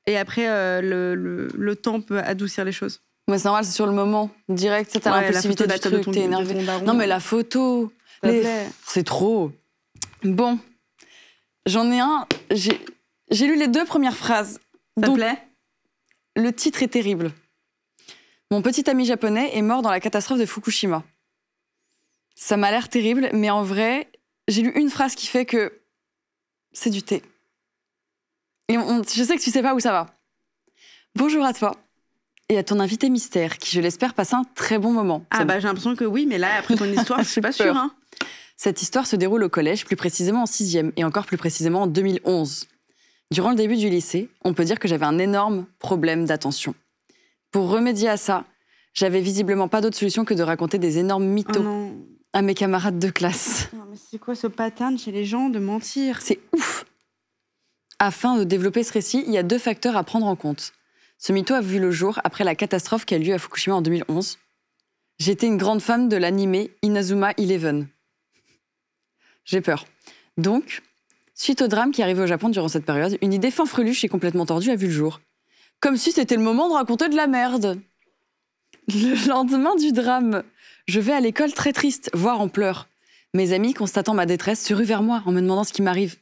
Et après, le temps peut adoucir les choses. Mais c'est normal, c'est sur le moment. Direct, c'est t'as Ouais, l'impulsivité la du photo de truc, ton- t'es de énervé. ton daron. Non, mais la photo, Ça plaît. c'est trop. Bon, j'en ai un. J'ai lu les 2 premières phrases. Ça te Donc, plaît? le titre est terrible. Mon petit ami japonais est mort dans la catastrophe de Fukushima. Ça m'a l'air terrible, mais en vrai, j'ai lu une phrase qui fait que c'est du thé. Et je sais que tu sais pas où ça va. Bonjour à toi et à ton invité mystère, qui, je l'espère, passe un très bon moment. Ah bah j'ai l'impression que oui, mais là, après ton histoire, je suis pas J'ai sûre. peur. Hein. Cette histoire se déroule au collège, plus précisément en 6e, et encore plus précisément en 2011. Durant le début du lycée, on peut dire que j'avais un énorme problème d'attention. Pour remédier à ça, j'avais visiblement pas d'autre solution que de raconter des énormes Oh mythos non. à mes camarades de classe. Non, mais c'est quoi ce pattern chez les gens de mentir? C'est ouf. Afin de développer ce récit, il y a 2 facteurs à prendre en compte. Ce mytho a vu le jour après la catastrophe qui a eu lieu à Fukushima en 2011. J'étais une grande fan de l'anime Inazuma Eleven. J'ai peur. Donc, suite au drame qui est arrivé au Japon durant cette période, une idée fanfreluche et complètement tordue a vu le jour. Comme si c'était le moment de raconter de la merde. Le lendemain du drame, je vais à l'école très triste, voire en pleurs. Mes amis, constatant ma détresse, se ruent vers moi en me demandant ce qui m'arrive.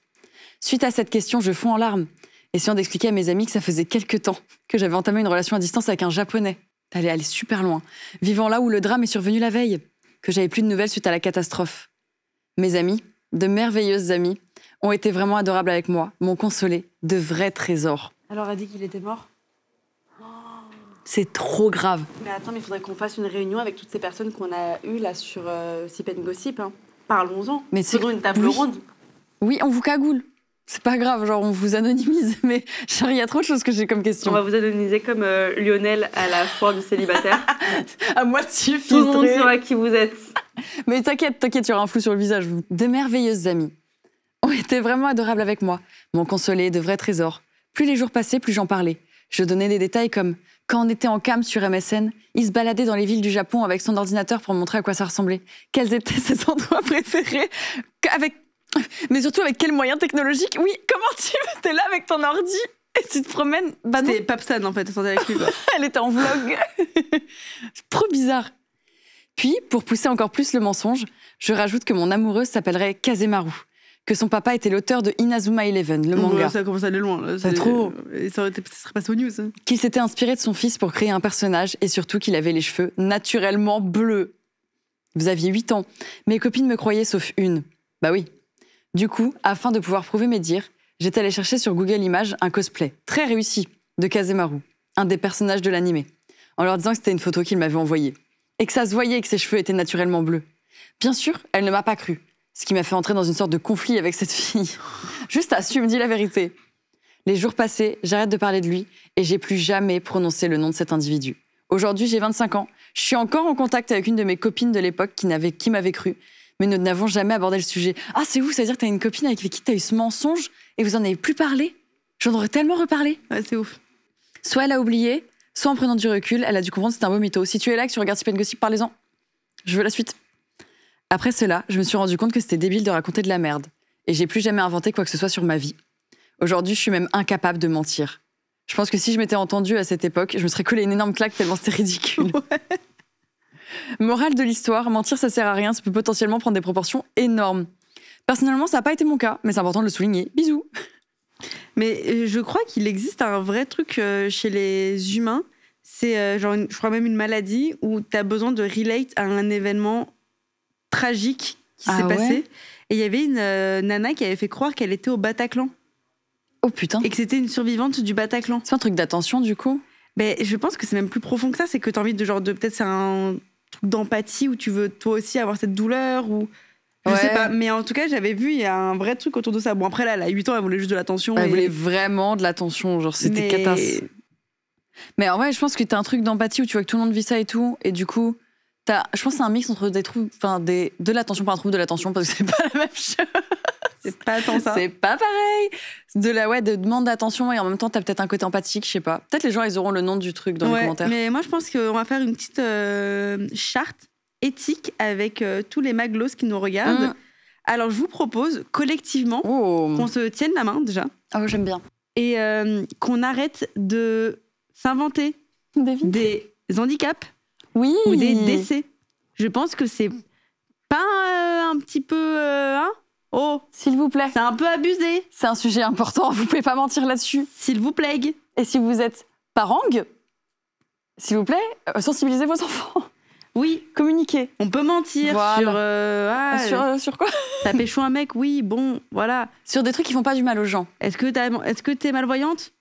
Suite à cette question, je fonds en larmes, essayant d'expliquer à mes amis que ça faisait quelques temps que j'avais entamé une relation à distance avec un Japonais. T'allais aller super loin, vivant là où le drame est survenu la veille, que j'avais plus de nouvelles suite à la catastrophe. Mes amis, de merveilleuses amies, ont été vraiment adorables avec moi, m'ont consolé, de vrais trésors. Alors, elle a dit qu'il était mort? C'est trop grave. Mais attends, mais il faudrait qu'on fasse une réunion avec toutes ces personnes qu'on a eues là sur Sip and Gossip. Hein. Parlons-en. Mais c'est- Faisons une table oui. ronde. Oui, on vous cagoule. C'est pas grave, genre on vous anonymise, mais genre il y a trop de choses que j'ai comme On question. va vous anonymiser comme Lionel à la foire du célibataire. À moitié Tout le monde filtré. saura qui vous êtes. Mais t'inquiète, il y aura un flou sur le visage. De merveilleuses amies ont été vraiment adorables avec moi, m'ont consolé, de vrais trésors. Plus les jours passaient, plus j'en parlais. Je donnais des détails comme quand on était en cam sur MSN, il se baladait dans les villes du Japon avec son ordinateur pour me montrer à quoi ça ressemblait. Quels étaient ses endroits préférés, mais surtout avec quels moyens technologiques. Oui, comment t'es là avec ton ordi et tu te promènes. Bah non, C'était Papsan en fait, elle sortait avec lui. Quoi. elle était en vlog. C'est trop bizarre. Puis, pour pousser encore plus le mensonge, je rajoute que mon amoureuse s'appellerait Kazemaru, que son papa était l'auteur de Inazuma Eleven, le manga, Ça commence à aller loin. Là. C'est trop. Et ça serait passé aux news. Hein. qu'il s'était inspiré de son fils pour créer un personnage et surtout qu'il avait les cheveux naturellement bleus. Vous aviez 8 ans. Mes copines me croyaient sauf une. Bah oui. Du coup, afin de pouvoir prouver mes dires, j'étais allée chercher sur Google Images un cosplay très réussi de Kazemaru, un des personnages de l'animé, en leur disant que c'était une photo qu'il m'avait envoyée et que ça se voyait que ses cheveux étaient naturellement bleus. Bien sûr, elle ne m'a pas cru, ce qui m'a fait entrer dans une sorte de conflit avec cette fille. Juste assume, dis la vérité. Les jours passés, j'arrête de parler de lui et j'ai plus jamais prononcé le nom de cet individu. Aujourd'hui, j'ai 25 ans. Je suis encore en contact avec une de mes copines de l'époque qui m'avait cru, mais nous n'avons jamais abordé le sujet. Ah, c'est ouf, ça veut dire que t'as une copine avec qui t'as eu ce mensonge et vous en avez plus parlé? J'en aurais tellement reparlé. Ouais, c'est ouf. Soit elle a oublié, soit en prenant du recul, elle a dû comprendre que c'était un beau mytho. Si tu es là, que tu regardes Sip & Gossip, parlez-en. Je veux la suite. Après cela, je me suis rendu compte que c'était débile de raconter de la merde. Et j'ai plus jamais inventé quoi que ce soit sur ma vie. Aujourd'hui, je suis même incapable de mentir. Je pense que si je m'étais entendue à cette époque, je me serais collé une énorme claque tellement c'était ridicule. Ouais. Morale de l'histoire, mentir ça sert à rien, ça peut potentiellement prendre des proportions énormes. Personnellement, ça n'a pas été mon cas, mais c'est important de le souligner. Bisous. Mais je crois qu'il existe un vrai truc chez les humains. C'est je crois même une maladie où tu as besoin de relate à un événement tragique qui s'est passé. Et il y avait une nana qui avait fait croire qu'elle était au Bataclan. Oh putain. Et que c'était une survivante du Bataclan. C'est un truc d'attention du coup? Ben, je pense que c'est même plus profond que ça. C'est que tu as envie de peut-être c'est un truc d'empathie où tu veux toi aussi avoir cette douleur ou... Je sais pas, mais en tout cas, j'avais vu, il y a un vrai truc autour de ça. Bon, après, là, elle a 8 ans, elle voulait juste de l'attention. Elle voulait vraiment de l'attention, genre c'était catastrophe. Mais en vrai, je pense que t'as un truc d'empathie où tu vois que tout le monde vit ça et tout, et du coup, je pense que c'est un mix entre des troubles, de l'attention, pas un trouble de l'attention, parce que c'est pas la même chose. C'est pas tant ça. C'est pas pareil. De demande d'attention, et en même temps, t'as peut-être un côté empathique, je sais pas. Peut-être les gens, ils auront le nom du truc dans les commentaires. Mais moi, je pense qu'on va faire une petite charte éthique avec tous les maglos qui nous regardent. Alors, je vous propose collectivement qu'on se tienne la main déjà. Ah, j'aime bien. Et qu'on arrête de s'inventer des handicaps ou des décès. Je pense que c'est pas un petit peu... Oh, s'il vous plaît. C'est un peu abusé. C'est un sujet important, vous pouvez pas mentir là-dessus. S'il vous plaît. Et si vous êtes parang, s'il vous plaît, sensibilisez vos enfants. Oui. Communiquez. On peut mentir sur quoi? T'as pécho un mec, oui, bon, voilà. Sur des trucs qui font pas du mal aux gens. Est-ce que t'es malvoyante?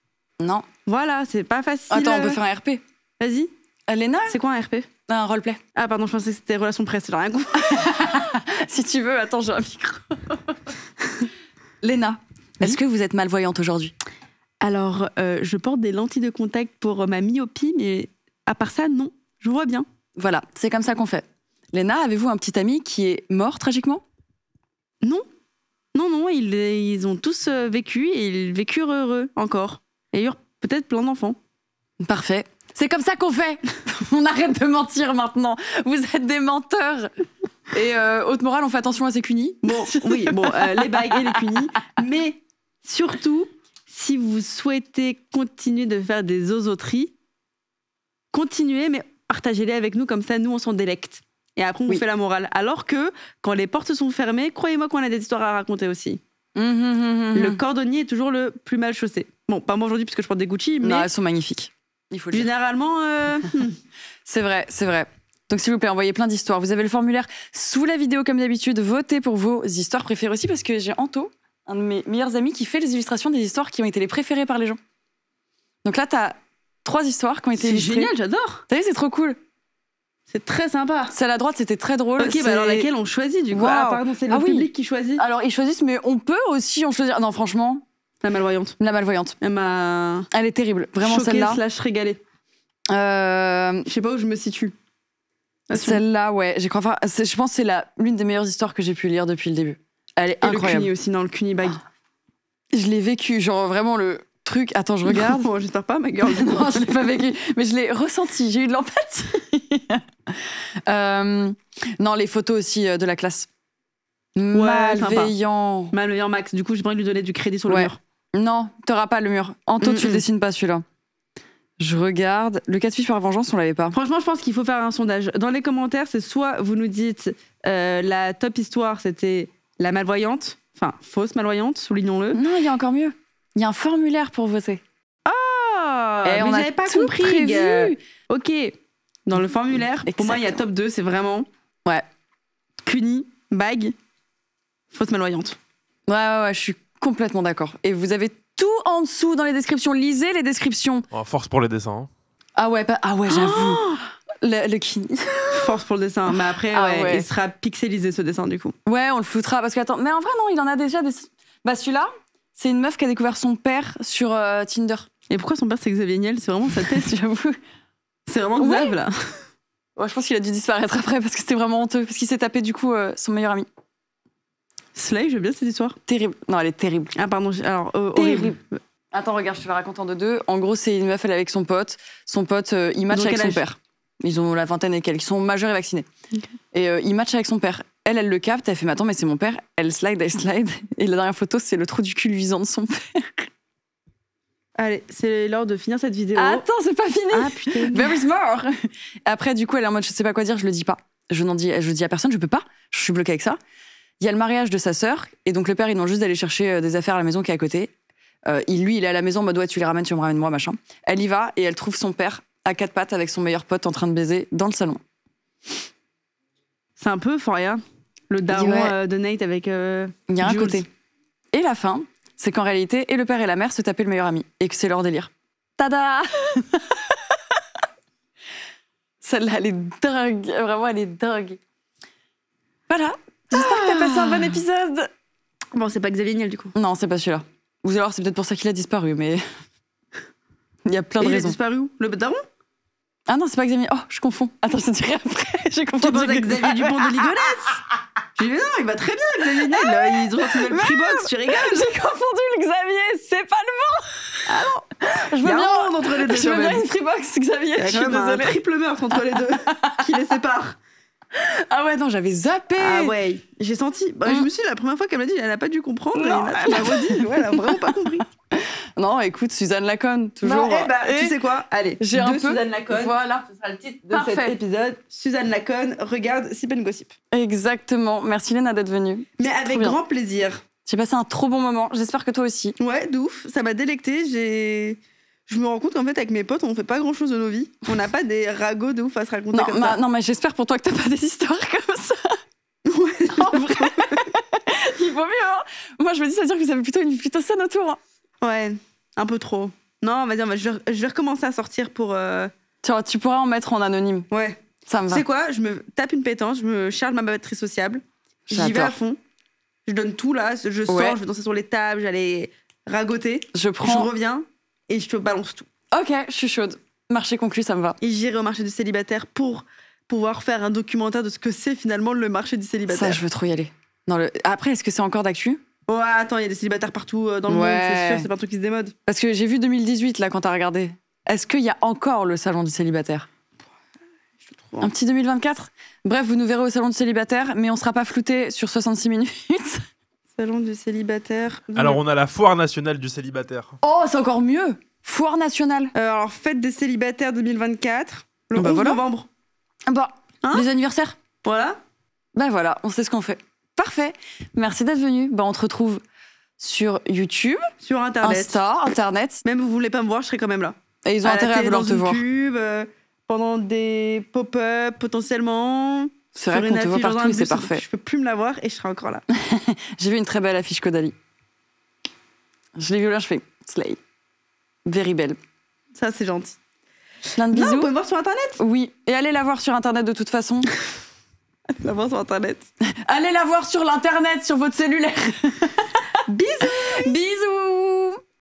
Non. Voilà, c'est pas facile. Attends, on peut faire un RP. Vas-y. Léna? C'est quoi un RP? Un roleplay. Ah pardon, je pensais que c'était relation presse, j'ai rien compris. Si tu veux, attends, j'ai un micro. Léna, est-ce que vous êtes malvoyante aujourd'hui? Alors, je porte des lentilles de contact pour ma myopie, mais à part ça, non, je vois bien. Voilà, c'est comme ça qu'on fait. Léna, avez-vous un petit ami qui est mort tragiquement? Non. Non, ils ont tous vécu et ils vécurent heureux encore. Et eurent peut-être plein d'enfants. Parfait. C'est comme ça qu'on fait. On arrête de mentir maintenant. Vous êtes des menteurs. Et haute morale, on fait attention à ses cunis. Bon, oui, les bagues et les cunis. Mais surtout, si vous souhaitez continuer de faire des osoteries, continuez, mais partagez-les avec nous, comme ça, nous, on s'en délecte. Et après, on vous fait la morale. Alors que, quand les portes sont fermées, croyez-moi qu'on a des histoires à raconter aussi. Le cordonnier est toujours le plus mal chaussé. Bon, pas moi aujourd'hui, puisque je porte des Gucci, mais... Non, elles sont magnifiques. Il faut le généralement... C'est vrai. Donc, s'il vous plaît, envoyez plein d'histoires. Vous avez le formulaire sous la vidéo, comme d'habitude. Votez pour vos histoires préférées aussi, parce que j'ai Anto, un de mes meilleurs amis, qui fait les illustrations des histoires qui ont été les préférées par les gens. Donc là, t'as 3 histoires qui ont été illustrées. C'est génial, j'adore. T'as vu, c'est trop cool. C'est très sympa. Celle à droite, c'était très drôle. Ok, alors laquelle on choisit du coup? Ah, pardon, c'est le public qui choisit. Alors, ils choisissent, mais on peut aussi en choisir. Non, franchement... La malvoyante. Elle m'a... Elle est terrible. Vraiment, choquée celle-là. / régalée. Je sais pas où je me situe. Celle-là, ouais. Je pense que c'est l'une des meilleures histoires que j'ai pu lire depuis le début. Elle est incroyable. Le cuni aussi, dans le cuni bag. Je l'ai vécu, genre vraiment le truc... Attends, je regarde. Bon, j'espère pas, ma girl. Non, je l'ai pas vécu, mais je l'ai ressenti. J'ai eu de l'empathie. Non, les photos aussi de la classe. Malveillant. Sympa. Malveillant max. Du coup, j'ai pas envie de lui donner du crédit sur le mur. Non, t'auras pas le mur. Anto, tu le dessines pas celui-là. Je regarde. Le cas de fiche par vengeance, on l'avait pas. Franchement, je pense qu'il faut faire un sondage. Dans les commentaires, c'est soit vous nous dites la top histoire, c'était la malvoyante. Enfin, fausse malvoyante, soulignons-le. Non, il y a encore mieux. Il y a un formulaire pour voter. Ah, mais on j'avais pas compris. Ok. Dans le formulaire, pour moi, il y a top 2, c'est vraiment... Ouais. puni, bague, fausse malvoyante. Ouais, je suis complètement d'accord. Et vous avez tout en dessous dans les descriptions. Lisez les descriptions. Oh, force pour les dessins. Hein. Ah ouais, j'avoue. Le kini. Force pour le dessin. Mais après, il sera pixelisé ce dessin du coup. Ouais, on le floutera. Parce que, attends, mais en vrai, non, il en a déjà des. Bah, celui-là, c'est une meuf qui a découvert son père sur Tinder. Et pourquoi son père c'est Xavier Niel? C'est vraiment sa tête, j'avoue. C'est vraiment Xav là. Ouais, je pense qu'il a dû disparaître après parce que c'était vraiment honteux. Parce qu'il s'est tapé du coup son meilleur ami. Slay, j'aime bien cette histoire. Terrible. Non, elle est terrible. Ah, pardon. Alors, terrible. Attends, regarde, je te la raconte en deux. En gros, c'est une meuf, elle est avec son pote. Son pote, il match avec son père. Ils ont la vingtaine et quelques. Ils sont majeurs et vaccinés. Okay. Et il match avec son père. Elle le capte. Elle fait, mais attends, mais c'est mon père. Elle slide. Et la dernière photo, c'est le trou du cul luisant de son père. Allez, c'est l'heure de finir cette vidéo. Attends, c'est pas fini. Ah putain. There is more. Après, du coup, elle est en mode, je sais pas quoi dire, je le dis pas. Je dis à personne, je peux pas. Je suis bloquée avec ça. Il y a le mariage de sa sœur. Et donc, le père, il demande juste d'aller chercher des affaires à la maison qui est à côté. Il est à la maison en mode, ouais, tu les ramènes, tu me ramènes moi, machin. Elle y va et elle trouve son père à quatre pattes avec son meilleur pote en train de baiser dans le salon. C'est un peu Euphoria, le daron de Nate avec il y a un Jules. Côté. Et la fin, c'est qu'en réalité, et le père et la mère se tapaient le meilleur ami. Et que c'est leur délire. Tada. Celle-là, elle est dingue. Vraiment, elle est dingue. Voilà. J'espère que t'as passé un bon épisode. Bon, c'est pas Xavier Niel, du coup. Non, c'est pas celui-là. Vous allez voir, c'est peut-être pour ça qu'il a disparu, mais... Il y a plein de raisons. Il a disparu où? Le daron? Ah non, c'est pas Xavier. Oh, je confonds. Attends, je te dirai après. J'ai confondu avec Xavier Dupont de Ligonnès. J'ai dit, mais non, il va très bien, Xavier Niel. Ils ont sorti le Freebox, tu rigoles. J'ai confondu le Xavier, c'est pas le bon. Ah non. Je veux bien un entre les deux. Je veux bien une Freebox, Xavier. Il y a quand même un triple meurtre entre les deux qui les sépare. Ah ouais, non, j'avais zappé. Ah ouais, j'ai senti. Bah, je me suis dit, la première fois qu'elle m'a dit, elle n'a pas dû comprendre. Non, elle m'a redit. Ouais, elle a vraiment pas compris. Non, écoute, Suzanne Laconne, toujours. Non, tu sais quoi? Allez, j'ai un peu. Suzanne Laconne. Voilà, ce sera le titre de cet épisode. Suzanne Laconne, regarde Sip & Gossip. Exactement. Merci Léna d'être venue. Mais avec grand plaisir. J'ai passé un trop bon moment. J'espère que toi aussi. Ouais, d'ouf. Ça m'a délecté. Je me rends compte qu'en fait, avec mes potes, on fait pas grand-chose de nos vies. On n'a pas des ragots de ouf à se raconter comme ça. Non, mais j'espère pour toi que t'as pas des histoires comme ça. Ouais. En vrai. Il vaut mieux, hein. Moi, je me dis, ça veut dire que vous avez plutôt une vie plutôt saine autour. Hein. Ouais, un peu trop. Non, vas-y, je vais recommencer à sortir pour... Tu pourras en mettre en anonyme. Ouais. Ça me va. Tu sais quoi? Je me tape une pétence, je me charge ma batterie sociable. J'y vais à fond. Je donne tout, là. Je sors, je vais danser sur les tables, j'allais ragoter. Je reviens et je te balance tout. Ok, je suis chaude. Marché conclu, ça me va. Et j'irai au marché du célibataire pour pouvoir faire un documentaire de ce que c'est finalement le marché du célibataire. Ça, je veux trop y aller. Après, est-ce que c'est encore d'actu? Ouais, attends, il y a des célibataires partout dans le monde, c'est sûr, c'est pas un truc qui se démode. Parce que j'ai vu 2018, là, quand t'as regardé. Est-ce qu'il y a encore le salon du célibataire? Un petit 2024? Bref, vous nous verrez au salon du célibataire, mais on sera pas flouté sur 66 minutes. Salon du célibataire. Alors, on a la foire nationale du célibataire. Oh, c'est encore mieux! Foire nationale. Alors, fête des célibataires 2024, le 11 novembre. Bah, les anniversaires. Voilà. Ben voilà, on sait ce qu'on fait. Parfait. Merci d'être venu. On te retrouve sur YouTube, sur Internet, Insta, Internet. Même vous voulez pas me voir, je serai quand même là. Et ils ont intérêt à vouloir te voir. Pub, pendant des pop-up potentiellement. C'est vrai qu'on te voit partout et c'est parfait. Je peux plus me la voir et je serai encore là. J'ai vu une très belle affiche Caudalie. Je l'ai vu là, je fais slay. Very belle. Ça, c'est gentil. Plein de bisous. Vous pouvez me voir sur Internet? Oui. Et allez la voir sur Internet de toute façon. La voir sur Internet. Allez la voir sur l'Internet, sur votre cellulaire. Bisous.